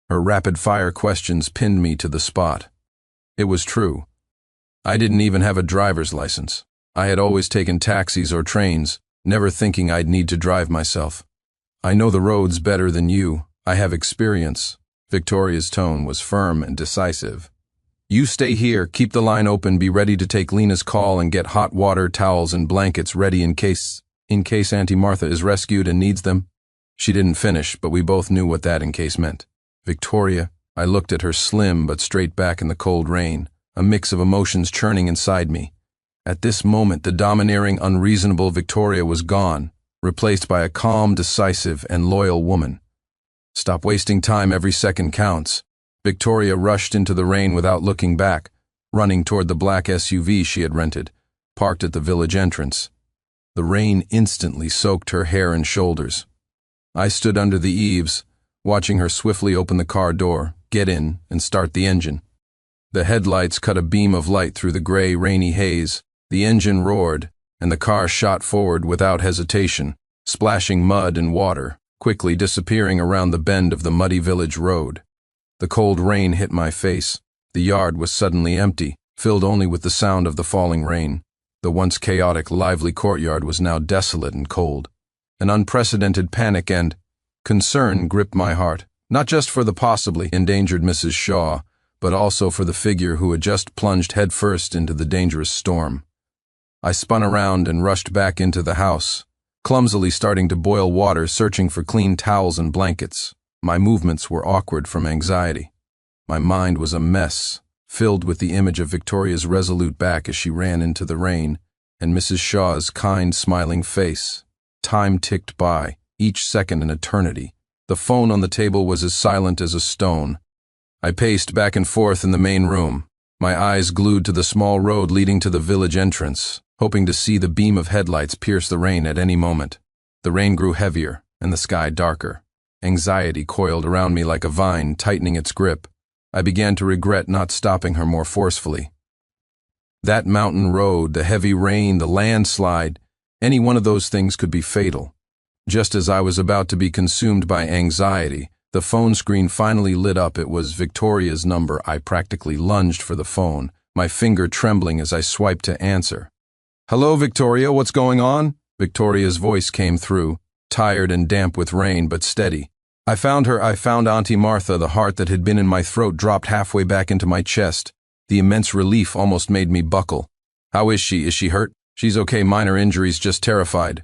Her rapid-fire questions pinned me to the spot. It was true. I didn't even have a driver's license. I had always taken taxis or trains, never thinking I'd need to drive myself. I know the roads better than you. I have experience. Victoria's tone was firm and decisive. You stay here, keep the line open, be ready to take Lena's call and get hot water, towels, and blankets ready in case Auntie Martha is rescued and needs them. She didn't finish, but we both knew what that in case meant. Victoria, I looked at her slim but straight back in the cold rain, a mix of emotions churning inside me. At this moment, the domineering, unreasonable Victoria was gone, replaced by a calm, decisive, and loyal woman. Stop wasting time, every second counts. Victoria rushed into the rain without looking back, running toward the black SUV she had rented, parked at the village entrance. The rain instantly soaked her hair and shoulders. I stood under the eaves, watching her swiftly open the car door, get in, and start the engine. The headlights cut a beam of light through the gray, rainy haze, the engine roared, and the car shot forward without hesitation, splashing mud and water, quickly disappearing around the bend of the muddy village road. The cold rain hit my face. The yard was suddenly empty, filled only with the sound of the falling rain. The once chaotic, lively courtyard was now desolate and cold. An unprecedented panic and concern gripped my heart, not just for the possibly endangered Mrs. Shaw, but also for the figure who had just plunged headfirst into the dangerous storm. I spun around and rushed back into the house, clumsily starting to boil water, searching for clean towels and blankets. My movements were awkward from anxiety. My mind was a mess, filled with the image of Victoria's resolute back as she ran into the rain, and Mrs. Shaw's kind, smiling face. Time ticked by, each second an eternity. The phone on the table was as silent as a stone. I paced back and forth in the main room, my eyes glued to the small road leading to the village entrance, hoping to see the beam of headlights pierce the rain at any moment. The rain grew heavier, and the sky darker. Anxiety coiled around me like a vine, tightening its grip. I began to regret not stopping her more forcefully. That mountain road, the heavy rain, the landslide, any one of those things could be fatal. Just as I was about to be consumed by anxiety, the phone screen finally lit up. It was Victoria's number. I practically lunged for the phone, my finger trembling as I swiped to answer. Hello, Victoria, what's going on? Victoria's voice came through, tired and damp with rain, but steady. I found her. I found Auntie Martha. The heart that had been in my throat dropped halfway back into my chest. The immense relief almost made me buckle. How is she? Is she hurt? She's okay, minor injuries, just terrified.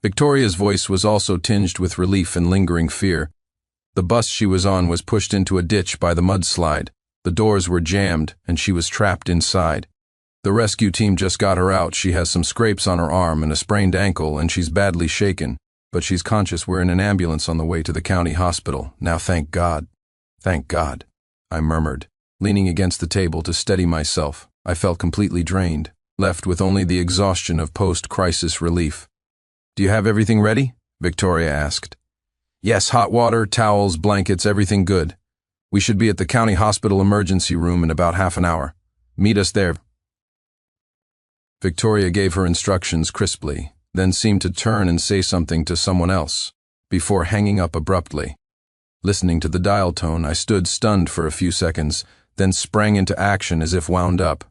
Victoria's voice was also tinged with relief and lingering fear. The bus she was on was pushed into a ditch by the mudslide. The doors were jammed, and she was trapped inside. The rescue team just got her out. She has some scrapes on her arm and a sprained ankle, and she's badly shaken. But she's conscious. We're in an ambulance on the way to the county hospital. Now, thank God. Thank God, I murmured, leaning against the table to steady myself. I felt completely drained, left with only the exhaustion of post-crisis relief. Do you have everything ready? Victoria asked. Yes, hot water, towels, blankets, everything good. We should be at the county hospital emergency room in about half an hour. Meet us there. Victoria gave her instructions crisply, then seemed to turn and say something to someone else, before hanging up abruptly. Listening to the dial tone, I stood stunned for a few seconds, then sprang into action as if wound up.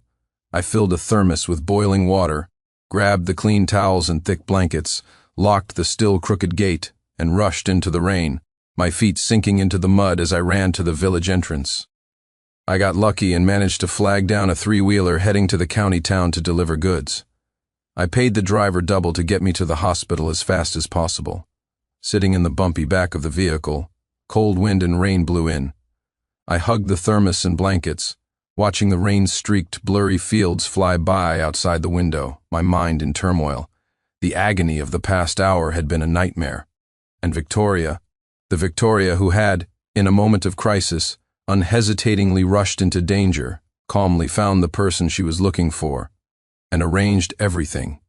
I filled a thermos with boiling water, grabbed the clean towels and thick blankets, locked the still crooked gate, and rushed into the rain, my feet sinking into the mud as I ran to the village entrance. I got lucky and managed to flag down a three-wheeler heading to the county town to deliver goods. I paid the driver double to get me to the hospital as fast as possible. Sitting in the bumpy back of the vehicle, cold wind and rain blew in. I hugged the thermos and blankets, watching the rain-streaked, blurry fields fly by outside the window, my mind in turmoil. The agony of the past hour had been a nightmare. And Victoria, the Victoria who had, in a moment of crisis, unhesitatingly rushed into danger, calmly found the person she was looking for, and arranged everything.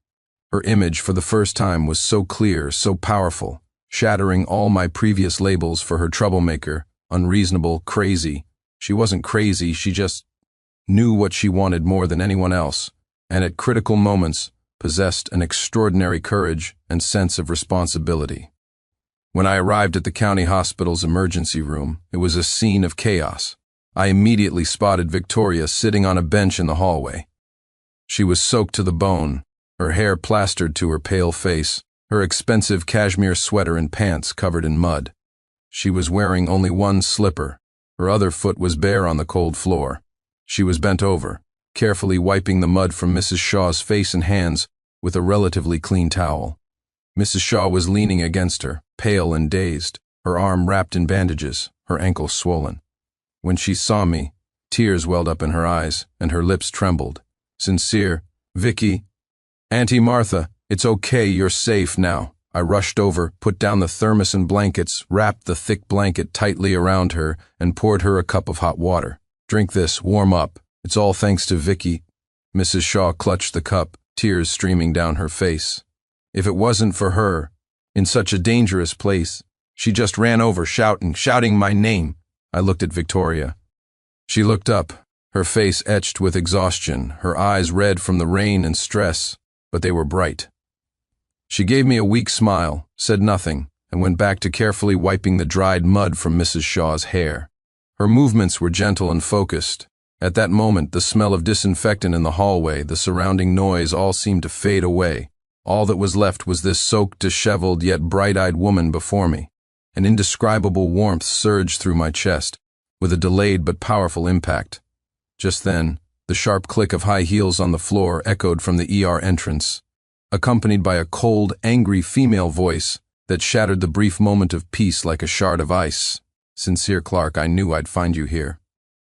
Her image for the first time was so clear, so powerful, shattering all my previous labels for her troublemaker, unreasonable, crazy. She wasn't crazy, she just knew what she wanted more than anyone else, and at critical moments possessed an extraordinary courage and sense of responsibility. When I arrived at the county hospital's emergency room, it was a scene of chaos. I immediately spotted Victoria sitting on a bench in the hallway. She was soaked to the bone, her hair plastered to her pale face, her expensive cashmere sweater and pants covered in mud. She was wearing only one slipper. Her other foot was bare on the cold floor. She was bent over, carefully wiping the mud from Mrs. Shaw's face and hands with a relatively clean towel. Mrs. Shaw was leaning against her, pale and dazed, her arm wrapped in bandages, her ankle swollen. When she saw me, tears welled up in her eyes, and her lips trembled. Sincere, "Vicky, Auntie Martha, it's okay, you're safe now." I rushed over, put down the thermos and blankets, wrapped the thick blanket tightly around her, and poured her a cup of hot water. "Drink this, warm up. It's all thanks to Vicky." Mrs. Shaw clutched the cup, tears streaming down her face. "If it wasn't for her, in such a dangerous place, she just ran over shouting my name." I looked at Victoria. She looked up, her face etched with exhaustion, her eyes red from the rain and stress, but they were bright. She gave me a weak smile, said nothing, and went back to carefully wiping the dried mud from Mrs. Shaw's hair. Her movements were gentle and focused. At that moment, the smell of disinfectant in the hallway, the surrounding noise, all seemed to fade away. All that was left was this soaked, disheveled, yet bright-eyed woman before me. An indescribable warmth surged through my chest, with a delayed but powerful impact. Just then, the sharp click of high heels on the floor echoed from the ER entrance, accompanied by a cold, angry female voice that shattered the brief moment of peace like a shard of ice. "Sincere Clark, I knew I'd find you here."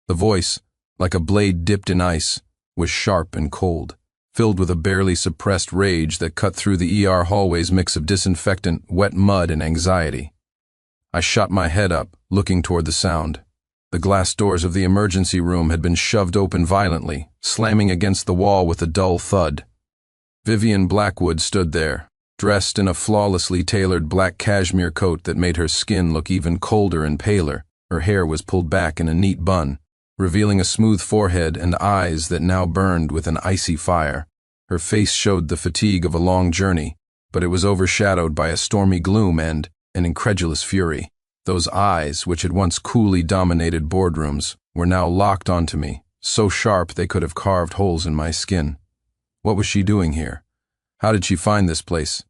The voice, like a blade dipped in ice, was sharp and cold, filled with a barely suppressed rage that cut through the ER hallway's mix of disinfectant, wet mud, and anxiety. I shot my head up, looking toward the sound. The glass doors of the emergency room had been shoved open violently, slamming against the wall with a dull thud. Vivian Blackwood stood there, dressed in a flawlessly tailored black cashmere coat that made her skin look even colder and paler. Her hair was pulled back in a neat bun, revealing a smooth forehead and eyes that now burned with an icy fire. Her face showed the fatigue of a long journey, but it was overshadowed by a stormy gloom and an incredulous fury. Those eyes, which had once coolly dominated boardrooms, were now locked onto me, so sharp they could have carved holes in my skin. What was she doing here? How did she find this place?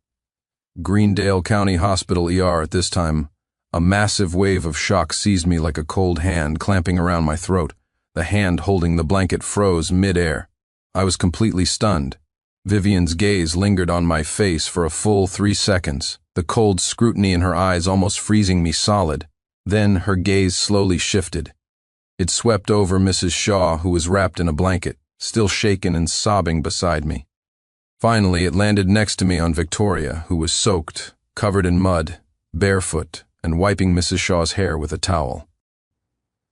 Greendale County Hospital ER at this time. A massive wave of shock seized me like a cold hand clamping around my throat. The hand holding the blanket froze mid-air. I was completely stunned. Vivian's gaze lingered on my face for a full 3 seconds, the cold scrutiny in her eyes almost freezing me solid. Then her gaze slowly shifted. It swept over Mrs. Shaw, who was wrapped in a blanket, still shaken and sobbing beside me. Finally, it landed next to me on Victoria, who was soaked, covered in mud, barefoot, and wiping Mrs. Shaw's hair with a towel.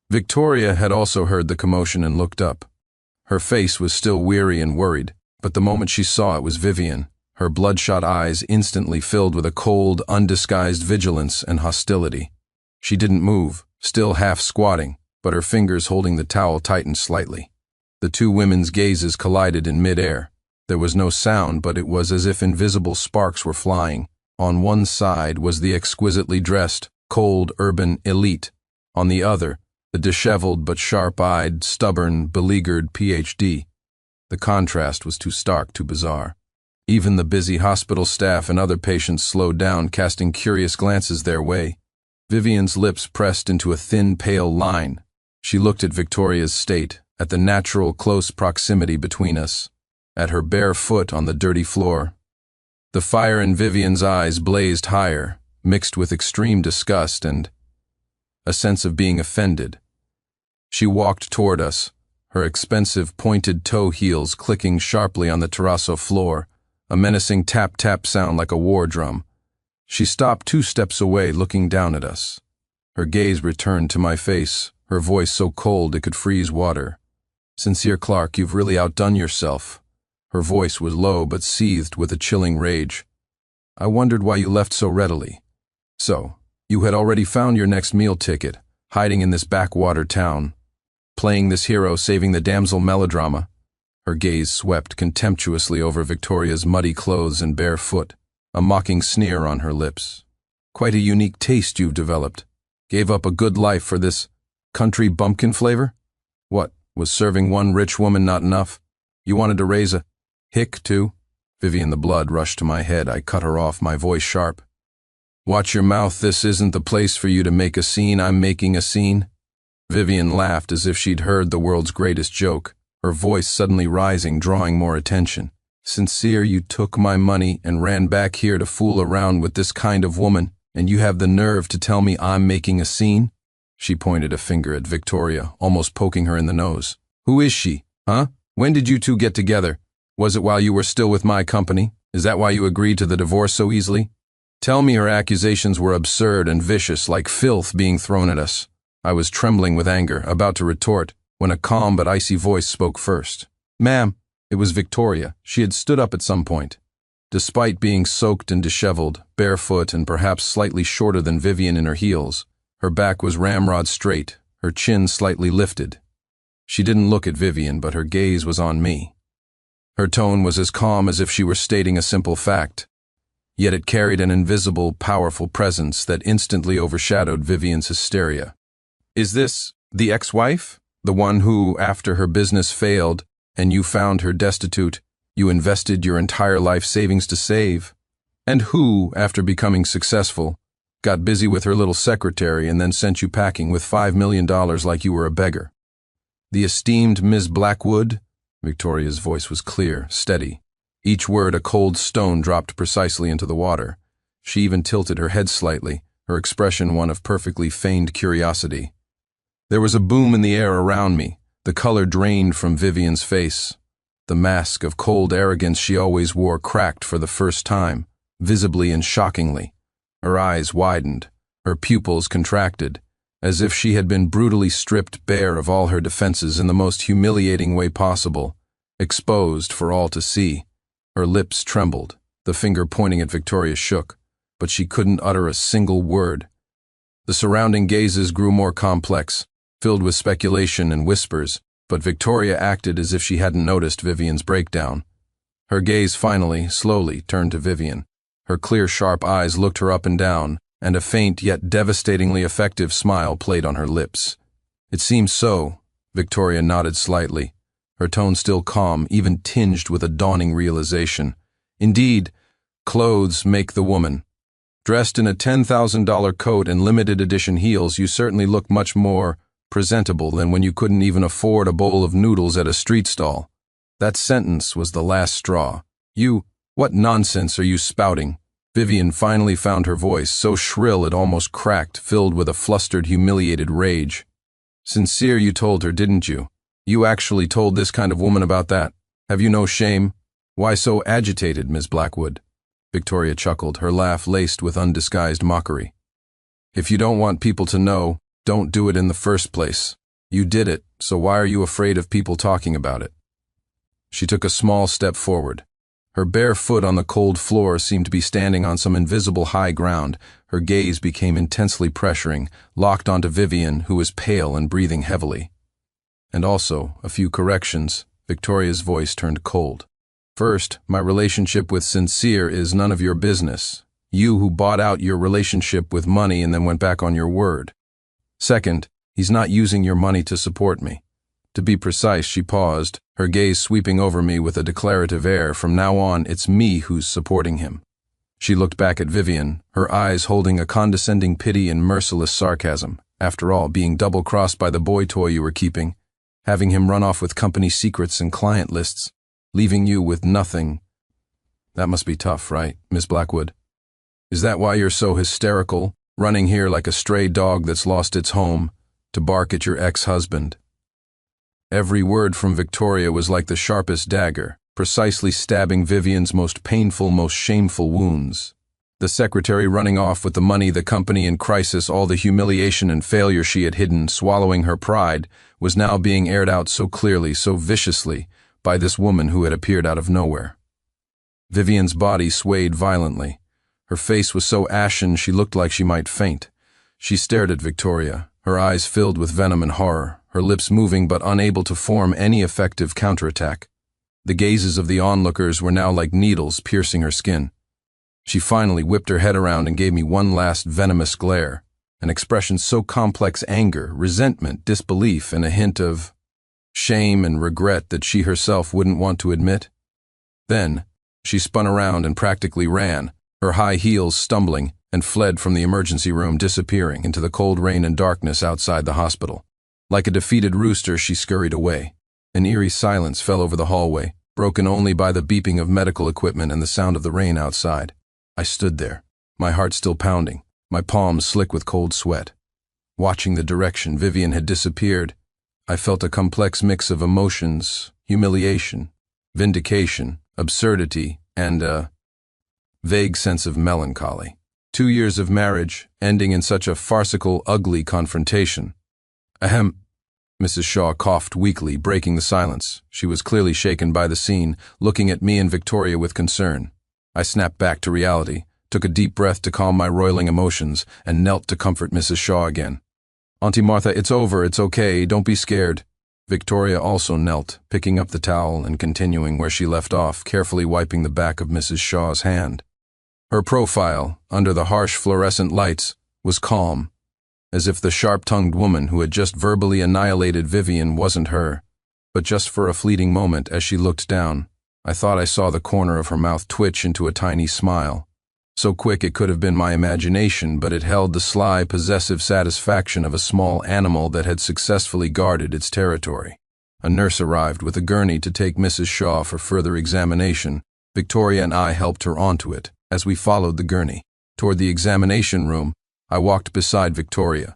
Victoria had also heard the commotion and looked up. Her face was still weary and worried, but the moment she saw it was Vivian, her bloodshot eyes instantly filled with a cold, undisguised vigilance and hostility. She didn't move, still half squatting, but her fingers holding the towel tightened slightly. The two women's gazes collided in mid-air. There was no sound, but it was as if invisible sparks were flying. On one side was the exquisitely dressed, cold urban elite. On the other, the disheveled but sharp-eyed, stubborn, beleaguered PhD. The contrast was too stark, too bizarre. Even the busy hospital staff and other patients slowed down, casting curious glances their way. Vivian's lips pressed into a thin, pale line. She looked at Victoria's state, at the natural, close proximity between us. at her bare foot on the dirty floor. The fire in Vivian's eyes blazed higher, mixed with extreme disgust and a sense of being offended. She walked toward us, her expensive pointed toe heels clicking sharply on the terrazzo floor, a menacing tap-tap sound like a war drum. She stopped 2 steps away, looking down at us. Her gaze returned to my face, her voice so cold it could freeze water. "Sincere Clark, you've really outdone yourself." Her voice was low but seethed with a chilling rage. "I wondered why you left so readily. So, you had already found your next meal ticket, hiding in this backwater town, playing this hero saving the damsel melodrama." Her gaze swept contemptuously over Victoria's muddy clothes and bare foot, a mocking sneer on her lips. "Quite a unique taste you've developed. Gave up a good life for this country bumpkin flavor? What, was serving one rich woman not enough? You wanted to raise a hick, too?" Vivian, the blood rushed to my head. I cut her off, my voice sharp. "Watch your mouth. This isn't the place for you to make a scene. I'm making a scene." Vivian laughed as if she'd heard the world's greatest joke, her voice suddenly rising, drawing more attention. "Sincere, you took my money and ran back here to fool around with this kind of woman, and you have the nerve to tell me I'm making a scene?" She pointed a finger at Victoria, almost poking her in the nose. "Who is she, huh? When did you two get together? Was it while you were still with my company? Is that why you agreed to the divorce so easily? Tell me." Her accusations were absurd and vicious, like filth being thrown at us. I was trembling with anger, about to retort, when a calm but icy voice spoke first. "Ma'am." It was Victoria. She had stood up at some point. Despite being soaked and disheveled, barefoot and perhaps slightly shorter than Vivian in her heels, her back was ramrod straight, her chin slightly lifted. She didn't look at Vivian, but her gaze was on me. Her tone was as calm as if she were stating a simple fact, yet it carried an invisible, powerful presence that instantly overshadowed Vivian's hysteria. "Is this the ex-wife? The one who, after her business failed, and you found her destitute, you invested your entire life savings to save? And who, after becoming successful, got busy with her little secretary and then sent you packing with $5 million like you were a beggar? The esteemed Miss Blackwood?" Victoria's voice was clear, steady. Each word a cold stone dropped precisely into the water. She even tilted her head slightly, her expression one of perfectly feigned curiosity. There was a boom in the air around me. The color drained from Vivian's face. The mask of cold arrogance she always wore cracked for the first time, visibly and shockingly. Her eyes widened, her pupils contracted, as if she had been brutally stripped bare of all her defenses in the most humiliating way possible, exposed for all to see. Her lips trembled, the finger pointing at Victoria shook, but she couldn't utter a single word. The surrounding gazes grew more complex, filled with speculation and whispers, but Victoria acted as if she hadn't noticed Vivian's breakdown. Her gaze finally, slowly, turned to Vivian. Her clear, sharp eyes looked her up and down, and a faint yet devastatingly effective smile played on her lips. "It seems so." Victoria nodded slightly, her tone still calm, even tinged with a dawning realization. "Indeed, clothes make the woman. Dressed in a $10,000 coat and limited edition heels, you certainly look much more presentable than when you couldn't even afford a bowl of noodles at a street stall." That sentence was the last straw. What nonsense are you spouting?" Vivian finally found her voice, so shrill it almost cracked, filled with a flustered, humiliated rage. "Sincere, you told her, didn't you? You actually told this kind of woman about that? Have you no shame? Why so agitated, Miss Blackwood?" Victoria chuckled, her laugh laced with undisguised mockery. "If you don't want people to know, don't do it in the first place. You did it, so why are you afraid of people talking about it?" She took a small step forward. Her bare foot on the cold floor seemed to be standing on some invisible high ground. Her gaze became intensely pressuring, locked onto Vivian, who was pale and breathing heavily. "And also, a few corrections." Victoria's voice turned cold. "First, my relationship with Sincere is none of your business. You who bought out your relationship with money and then went back on your word. Second, he's not using your money to support me. To be precise," she paused, her gaze sweeping over me with a declarative air. "From now on, it's me who's supporting him." She looked back at Vivian, her eyes holding a condescending pity and merciless sarcasm. "After all, being double-crossed by the boy toy you were keeping, having him run off with company secrets and client lists, leaving you with nothing. That must be tough, right, Miss Blackwood? Is that why you're so hysterical, running here like a stray dog that's lost its home, to bark at your ex-husband?" Every word from Victoria was like the sharpest dagger, precisely stabbing Vivian's most painful, most shameful wounds. The secretary running off with the money, the company in crisis, all the humiliation and failure she had hidden, swallowing her pride, was now being aired out so clearly, so viciously, by this woman who had appeared out of nowhere. Vivian's body swayed violently. Her face was so ashen she looked like she might faint. She stared at Victoria, her eyes filled with venom and horror, her lips moving but unable to form any effective counterattack. The gazes of the onlookers were now like needles piercing her skin. She finally whipped her head around and gave me one last venomous glare, an expression so complex: anger, resentment, disbelief, and a hint of shame and regret that she herself wouldn't want to admit. Then, she spun around and practically ran, her high heels stumbling, and fled from the emergency room, disappearing into the cold rain and darkness outside the hospital. Like a defeated rooster, she scurried away. An eerie silence fell over the hallway, broken only by the beeping of medical equipment and the sound of the rain outside. I stood there, my heart still pounding, my palms slick with cold sweat. Watching the direction Vivian had disappeared, I felt a complex mix of emotions: humiliation, vindication, absurdity, and a vague sense of melancholy. 2 years of marriage, ending in such a farcical, ugly confrontation. Ahem. Mrs. Shaw coughed weakly, breaking the silence. She was clearly shaken by the scene, looking at me and Victoria with concern. I snapped back to reality, took a deep breath to calm my roiling emotions, and knelt to comfort Mrs. Shaw again. "Auntie Martha, it's over, it's okay, don't be scared." Victoria also knelt, picking up the towel and continuing where she left off, carefully wiping the back of Mrs. Shaw's hand. Her profile, under the harsh fluorescent lights, was calm, as if the sharp-tongued woman who had just verbally annihilated Vivian wasn't her. But just for a fleeting moment, as she looked down, I thought I saw the corner of her mouth twitch into a tiny smile. So quick it could have been my imagination, but it held the sly, possessive satisfaction of a small animal that had successfully guarded its territory. A nurse arrived with a gurney to take Mrs. Shaw for further examination. Victoria and I helped her onto it. As we followed the gurney toward the examination room, I walked beside Victoria.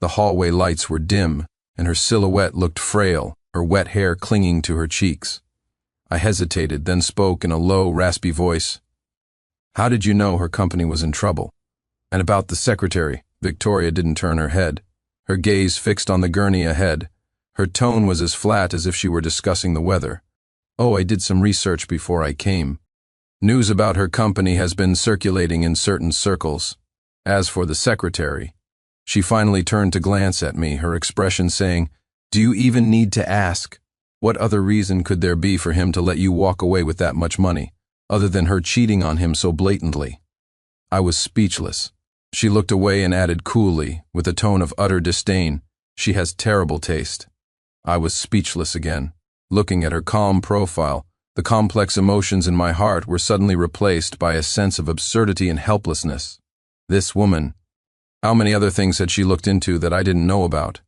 The hallway lights were dim, and her silhouette looked frail, her wet hair clinging to her cheeks. I hesitated, then spoke in a low, raspy voice. "How did you know her company was in trouble?" "And about the secretary?" Victoria didn't turn her head, her gaze fixed on the gurney ahead. Her tone was as flat as if she were discussing the weather. "Oh, I did some research before I came. News about her company has been circulating in certain circles. As for the secretary," she finally turned to glance at me, her expression saying, "Do you even need to ask? What other reason could there be for him to let you walk away with that much money, other than her cheating on him so blatantly?" I was speechless. She looked away and added coolly, with a tone of utter disdain, "She has terrible taste." I was speechless again. Looking at her calm profile, the complex emotions in my heart were suddenly replaced by a sense of absurdity and helplessness. This woman, how many other things had she looked into that I didn't know about?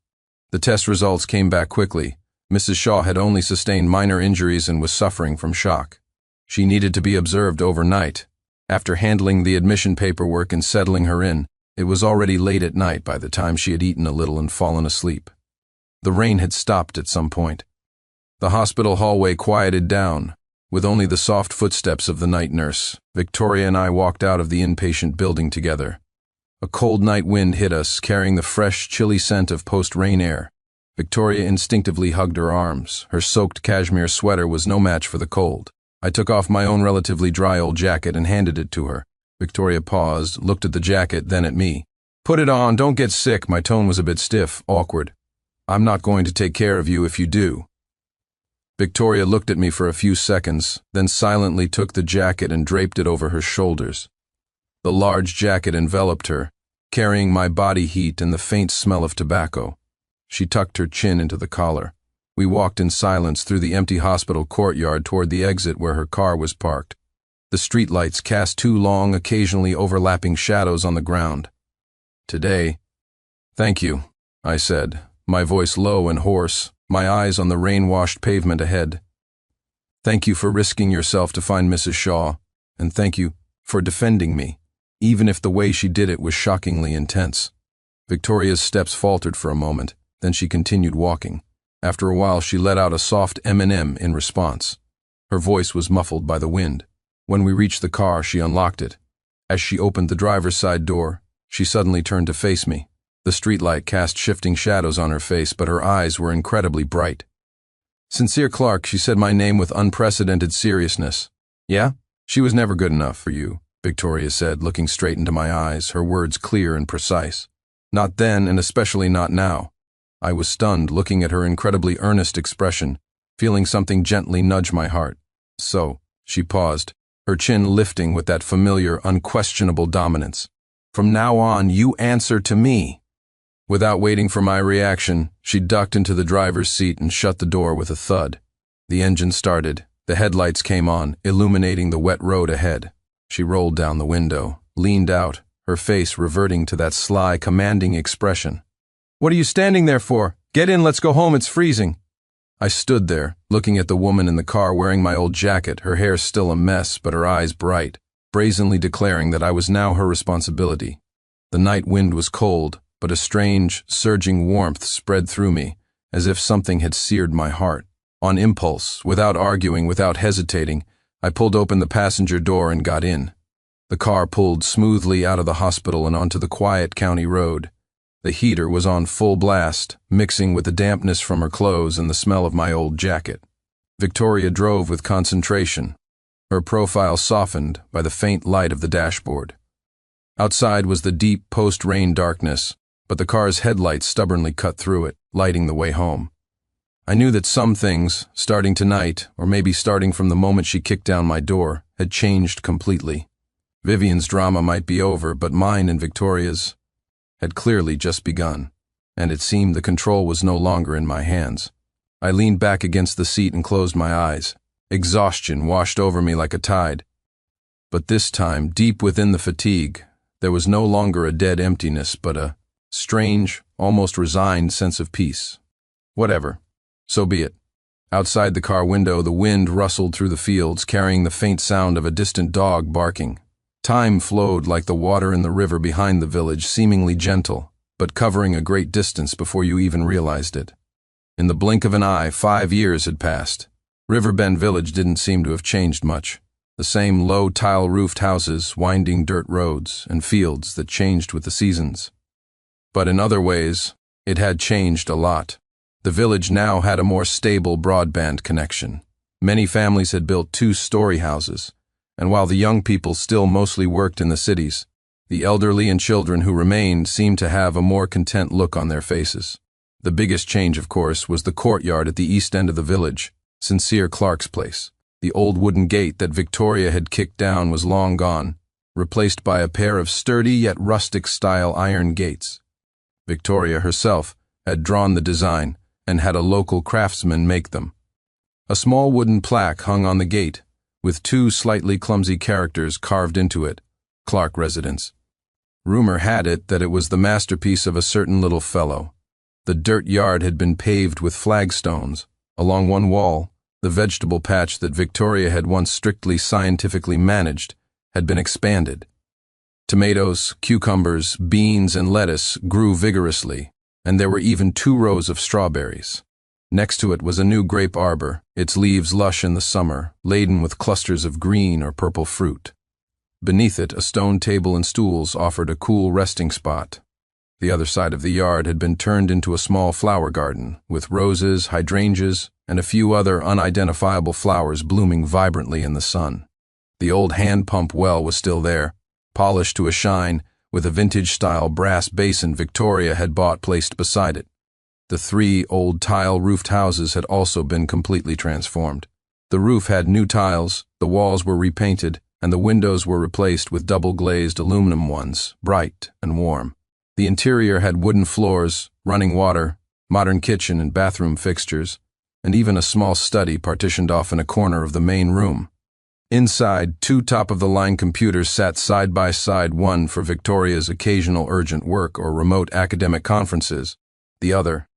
The test results came back quickly. Mrs. Shaw had only sustained minor injuries and was suffering from shock. She needed to be observed overnight. After handling the admission paperwork and settling her in, it was already late at night by the time she had eaten a little and fallen asleep. The rain had stopped at some point. The hospital hallway quieted down, with only the soft footsteps of the night nurse. Victoria and I walked out of the inpatient building together. A cold night wind hit us, carrying the fresh, chilly scent of post-rain air. Victoria instinctively hugged her arms. Her soaked cashmere sweater was no match for the cold. I took off my own relatively dry old jacket and handed it to her. Victoria paused, looked at the jacket, then at me. "Put it on, don't get sick." My tone was a bit stiff, awkward. "I'm not going to take care of you if you do." Victoria looked at me for a few seconds, then silently took the jacket and draped it over her shoulders. The large jacket enveloped her, carrying my body heat and the faint smell of tobacco. She tucked her chin into the collar. We walked in silence through the empty hospital courtyard toward the exit where her car was parked. The streetlights cast 2 long, occasionally overlapping shadows on the ground. "Today." "Thank you," I said, my voice low and hoarse, my eyes on the rain-washed pavement ahead. Thank you for risking yourself to find Mrs. Shaw, and thank you for defending me, even if the way she did it was shockingly intense. Victoria's steps faltered for a moment, then she continued walking. After a while, she let out a soft M&M in response. Her voice was muffled by the wind. When we reached the car, she unlocked it. As she opened the driver's side door, she suddenly turned to face me. The streetlight cast shifting shadows on her face, but her eyes were incredibly bright. "Sincere Clark," she said my name with unprecedented seriousness. "Yeah? She was never good enough for you," Victoria said, looking straight into my eyes, her words clear and precise. "Not then, and especially not now." I was stunned, looking at her incredibly earnest expression, feeling something gently nudge my heart. "So," she paused, her chin lifting with that familiar, unquestionable dominance. "From now on, you answer to me." Without waiting for my reaction, she ducked into the driver's seat and shut the door with a thud. The engine started. The headlights came on, illuminating the wet road ahead. She rolled down the window, leaned out, her face reverting to that sly, commanding expression. "What are you standing there for? Get in, let's go home, it's freezing." I stood there, looking at the woman in the car wearing my old jacket, her hair still a mess but her eyes bright, brazenly declaring that I was now her responsibility. The night wind was cold, but a strange, surging warmth spread through me, as if something had seared my heart. On impulse, without arguing, without hesitating, I pulled open the passenger door and got in. The car pulled smoothly out of the hospital and onto the quiet county road. The heater was on full blast, mixing with the dampness from her clothes and the smell of my old jacket. Victoria drove with concentration, her profile softened by the faint light of the dashboard. Outside was the deep post-rain darkness, but the car's headlights stubbornly cut through it, lighting the way home. I knew that some things, starting tonight, or maybe starting from the moment she kicked down my door, had changed completely. Vivian's drama might be over, but mine and Victoria's had clearly just begun, and it seemed the control was no longer in my hands. I leaned back against the seat and closed my eyes. Exhaustion washed over me like a tide. But this time, deep within the fatigue, there was no longer a dead emptiness, but a strange, almost resigned sense of peace. Whatever. So be it. Outside the car window, the wind rustled through the fields, carrying the faint sound of a distant dog barking. Time flowed like the water in the river behind the village, seemingly gentle, but covering a great distance before you even realized it. In the blink of an eye, 5 years had passed. Riverbend Village didn't seem to have changed much. The same low tile-roofed houses, winding dirt roads, and fields that changed with the seasons. But in other ways, it had changed a lot. The village now had a more stable broadband connection. Many families had built 2-story houses, and while the young people still mostly worked in the cities, the elderly and children who remained seemed to have a more content look on their faces. The biggest change, of course, was the courtyard at the east end of the village, Sincere Clark's place. The old wooden gate that Victoria had kicked down was long gone, replaced by a pair of sturdy yet rustic-style iron gates. Victoria herself had drawn the design and had a local craftsman make them. A small wooden plaque hung on the gate, with 2 slightly clumsy characters carved into it, Clark Residence. Rumor had it that it was the masterpiece of a certain little fellow. The dirt yard had been paved with flagstones. Along one wall, the vegetable patch that Victoria had once strictly scientifically managed had been expanded. Tomatoes, cucumbers, beans, and lettuce grew vigorously, and there were even 2 rows of strawberries. Next to it was a new grape arbor, its leaves lush in the summer, laden with clusters of green or purple fruit. Beneath it, a stone table and stools offered a cool resting spot. The other side of the yard had been turned into a small flower garden, with roses, hydrangeas, and a few other unidentifiable flowers blooming vibrantly in the sun. The old hand-pump well was still there, polished to a shine, with a vintage-style brass basin Victoria had bought placed beside it. The 3 old tile-roofed houses had also been completely transformed. The roof had new tiles, the walls were repainted, and the windows were replaced with double-glazed aluminum ones, bright and warm. The interior had wooden floors, running water, modern kitchen and bathroom fixtures, and even a small study partitioned off in a corner of the main room. Inside, 2 top-of-the-line computers sat side by side, one for Victoria's occasional urgent work or remote academic conferences, the other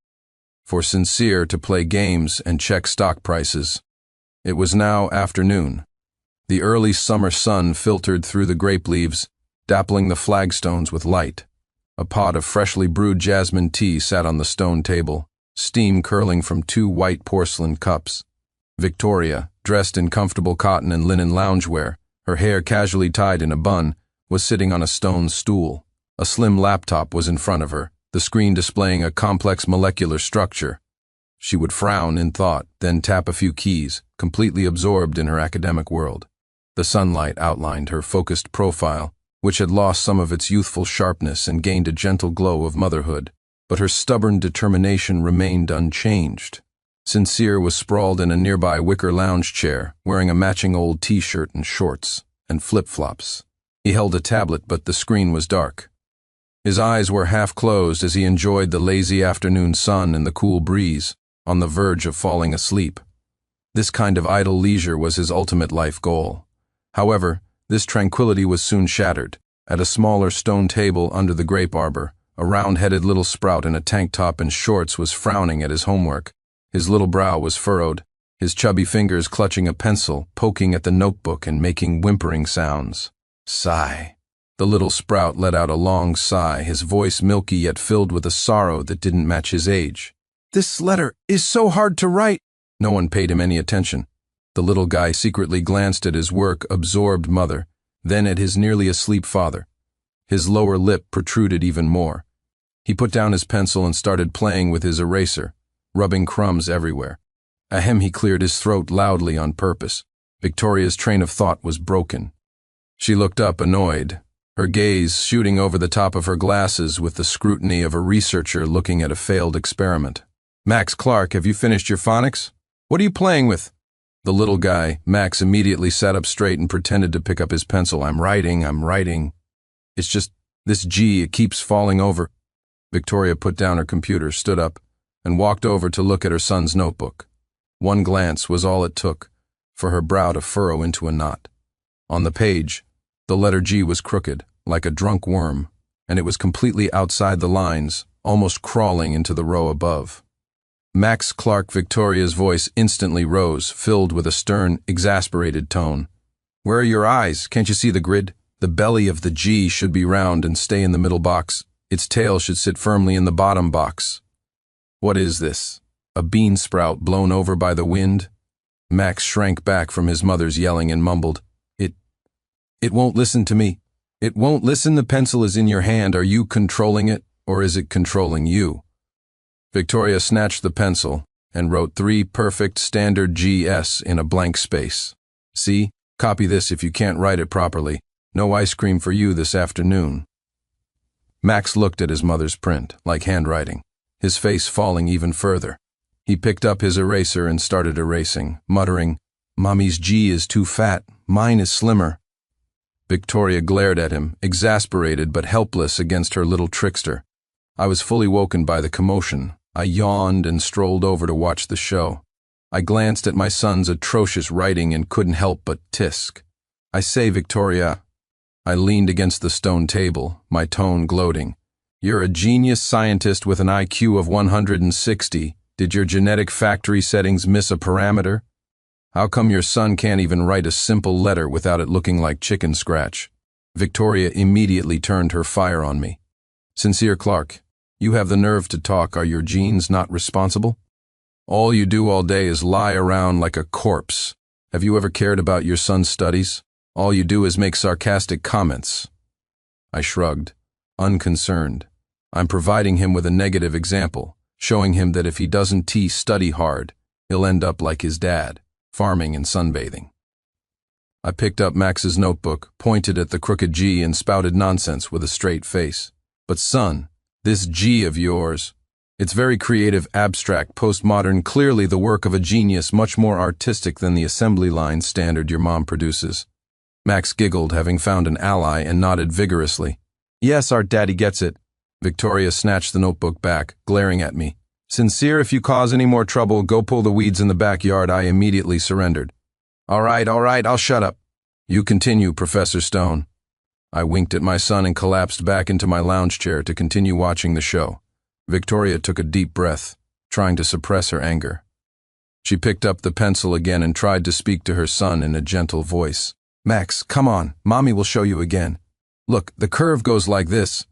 for Sincere to play games and check stock prices. It was now afternoon. The early summer sun filtered through the grape leaves, dappling the flagstones with light. A pot of freshly brewed jasmine tea sat on the stone table, steam curling from 2 white porcelain cups. Victoria, dressed in comfortable cotton and linen loungewear, her hair casually tied in a bun, was sitting on a stone stool. A slim laptop was in front of her, the screen displaying a complex molecular structure. She would frown in thought, then tap a few keys, completely absorbed in her academic world. The sunlight outlined her focused profile, which had lost some of its youthful sharpness and gained a gentle glow of motherhood, but her stubborn determination remained unchanged. Sincere was sprawled in a nearby wicker lounge chair, wearing a matching old t-shirt and shorts, and flip-flops. He held a tablet, but the screen was dark. His eyes were half closed as he enjoyed the lazy afternoon sun and the cool breeze, on the verge of falling asleep. This kind of idle leisure was his ultimate life goal. However, this tranquility was soon shattered. At a smaller stone table under the grape arbor, a round-headed little sprout in a tank top and shorts was frowning at his homework. His little brow was furrowed, his chubby fingers clutching a pencil, poking at the notebook and making whimpering sounds. Sigh. The little sprout let out a long sigh, his voice milky yet filled with a sorrow that didn't match his age. "This letter is so hard to write." No one paid him any attention. The little guy secretly glanced at his work-absorbed mother, then at his nearly asleep father. His lower lip protruded even more. He put down his pencil and started playing with his eraser, rubbing crumbs everywhere. Ahem, he cleared his throat loudly on purpose. Victoria's train of thought was broken. She looked up, annoyed, her gaze shooting over the top of her glasses with the scrutiny of a researcher looking at a failed experiment. "Max Clark, have you finished your phonics? What are you playing with?" The little guy, Max, immediately sat up straight and pretended to pick up his pencil. I'm writing. It's just, this G, it keeps falling over." Victoria put down her computer, stood up, and walked over to look at her son's notebook. One glance was all it took for her brow to furrow into a knot. On the page, the letter G was crooked, like a drunk worm, and it was completely outside the lines, almost crawling into the row above. Max Clark Victoria's voice instantly rose, filled with a stern, exasperated tone. "Where are your eyes? Can't you see the grid? The belly of the G should be round and stay in the middle box. Its tail should sit firmly in the bottom box. What is this? A bean sprout blown over by the wind?" Max shrank back from his mother's yelling and mumbled, It won't listen to me. It won't listen. The pencil is in your hand. Are you controlling it, or is it controlling you?" Victoria snatched the pencil and wrote 3 perfect standard GS in a blank space. "See, copy this if you can't write it properly. No ice cream for you this afternoon." Max looked at his mother's print, like handwriting, his face falling even further. He picked up his eraser and started erasing, muttering, "Mommy's G is too fat, mine is slimmer." Victoria glared at him, exasperated but helpless against her little trickster. I was fully woken by the commotion. I yawned and strolled over to watch the show. I glanced at my son's atrocious writing and couldn't help but tisk. "I say, Victoria." I leaned against the stone table, my tone gloating. "You're a genius scientist with an IQ of 160. Did your genetic factory settings miss a parameter? How come your son can't even write a simple letter without it looking like chicken scratch?" Victoria immediately turned her fire on me. "Sincere Clark, you have the nerve to talk. Are your genes not responsible? All you do all day is lie around like a corpse. Have you ever cared about your son's studies? All you do is make sarcastic comments." I shrugged, unconcerned. I'm providing him with a negative example, showing him that if he doesn't study hard, he'll end up like his dad, farming and sunbathing. I picked up Max's notebook, pointed at the crooked G, and spouted nonsense with a straight face. "But son, this G of yours, it's very creative, abstract, postmodern, clearly the work of a genius, much more artistic than the assembly line standard your mom produces." Max giggled, having found an ally, and nodded vigorously. "Yes, our daddy gets it." Victoria snatched the notebook back, glaring at me. "Sincere, if you cause any more trouble, go pull the weeds in the backyard." I immediately surrendered. All right, I'll shut up. You continue, Professor Stone." I winked at my son and collapsed back into my lounge chair to continue watching the show. Victoria took a deep breath, trying to suppress her anger. She picked up the pencil again and tried to speak to her son in a gentle voice. "Max, come on, Mommy will show you again. Look, the curve goes like this."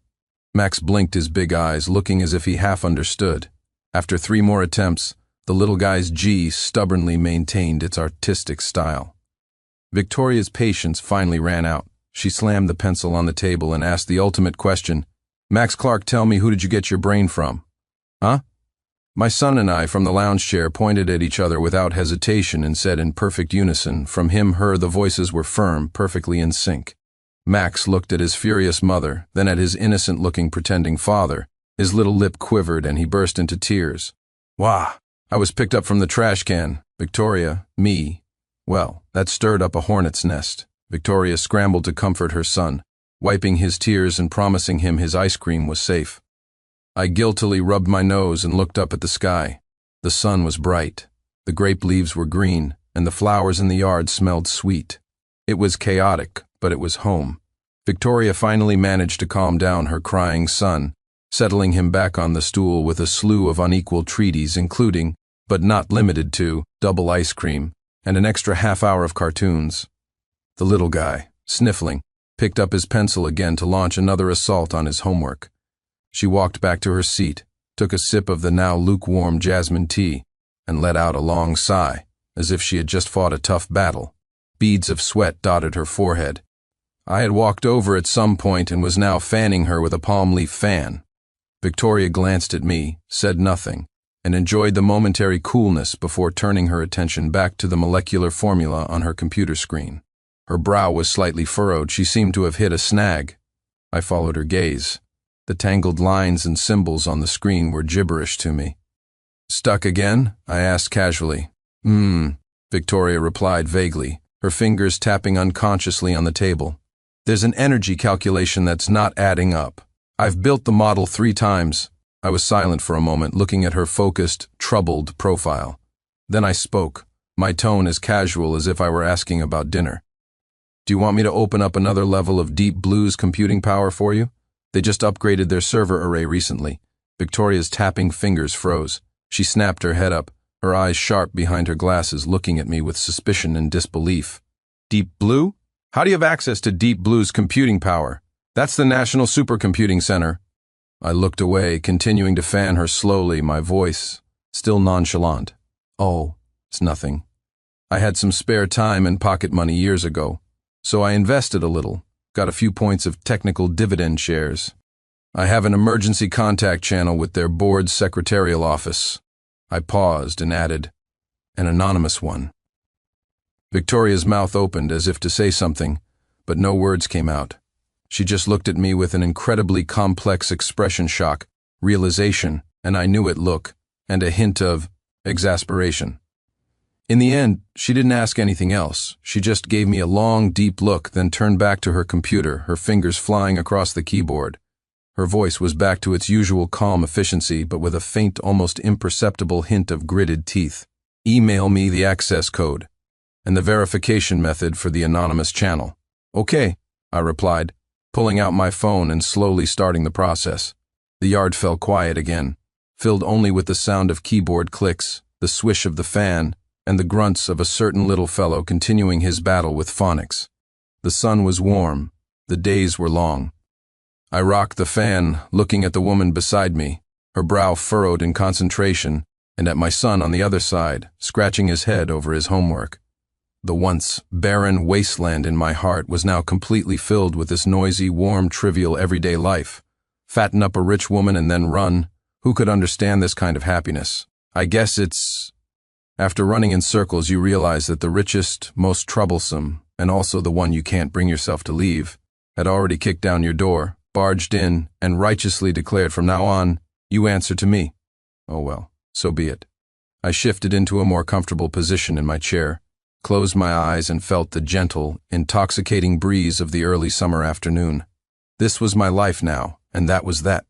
Max blinked his big eyes, looking as if he half understood. After 3 more attempts, the little guy's G stubbornly maintained its artistic style. Victoria's patience finally ran out. She slammed the pencil on the table and asked the ultimate question. "Max Clark, tell me, who did you get your brain from?" "Huh?" My son and I, from the lounge chair, pointed at each other without hesitation and said in perfect unison, from him, her, the voices were firm, perfectly in sync. Max looked at his furious mother, then at his innocent-looking pretending father. His little lip quivered and he burst into tears. "Wah! I was picked up from the trash can. Victoria, me." Well, that stirred up a hornet's nest. Victoria scrambled to comfort her son, wiping his tears and promising him his ice cream was safe. I guiltily rubbed my nose and looked up at the sky. The sun was bright. The grape leaves were green, and the flowers in the yard smelled sweet. It was chaotic, but it was home. Victoria finally managed to calm down her crying son, settling him back on the stool with a slew of unequal treaties, including, but not limited to, double ice cream and an extra half-hour of cartoons. The little guy, sniffling, picked up his pencil again to launch another assault on his homework. She walked back to her seat, took a sip of the now lukewarm jasmine tea, and let out a long sigh, as if she had just fought a tough battle. Beads of sweat dotted her forehead. I had walked over at some point and was now fanning her with a palm leaf fan. Victoria glanced at me, said nothing, and enjoyed the momentary coolness before turning her attention back to the molecular formula on her computer screen. Her brow was slightly furrowed. She seemed to have hit a snag. I followed her gaze. The tangled lines and symbols on the screen were gibberish to me. "Stuck again?" I asked casually. Victoria replied vaguely, her fingers tapping unconsciously on the table. "There's an energy calculation that's not adding up. I've built the model 3 times. I was silent for a moment, looking at her focused, troubled profile. Then I spoke, my tone as casual as if I were asking about dinner. "Do you want me to open up another level of Deep Blue's computing power for you? They just upgraded their server array recently." Victoria's tapping fingers froze. She snapped her head up, her eyes sharp behind her glasses, looking at me with suspicion and disbelief. "Deep Blue? How do you have access to Deep Blue's computing power? That's the National Supercomputing Center." I looked away, continuing to fan her slowly, my voice still nonchalant. "Oh, it's nothing. I had some spare time and pocket money years ago, so I invested a little. Got a few points of technical dividend shares. I have an emergency contact channel with their board's secretarial office." I paused and added, "An anonymous one." Victoria's mouth opened as if to say something, but no words came out. She just looked at me with an incredibly complex expression, shock, realization, and I knew it look, and a hint of exasperation. In the end, she didn't ask anything else. She just gave me a long, deep look, then turned back to her computer, her fingers flying across the keyboard. Her voice was back to its usual calm efficiency, but with a faint, almost imperceptible hint of gritted teeth. "Email me the access code and the verification method for the anonymous channel." "Okay," I replied, pulling out my phone and slowly starting the process. The yard fell quiet again, filled only with the sound of keyboard clicks, the swish of the fan, and the grunts of a certain little fellow continuing his battle with phonics. The sun was warm. The days were long. I rocked the fan, looking at the woman beside me, her brow furrowed in concentration, and at my son on the other side, scratching his head over his homework. The once barren wasteland in my heart was now completely filled with this noisy, warm, trivial, everyday life. Fatten up a rich woman and then run. Who could understand this kind of happiness? I guess it's... After running in circles, you realize that the richest, most troublesome, and also the one you can't bring yourself to leave, had already kicked down your door, barged in, and righteously declared, "From now on, you answer to me." Oh well, so be it. I shifted into a more comfortable position in my chair, closed my eyes, and felt the gentle, intoxicating breeze of the early summer afternoon. This was my life now, and that was that.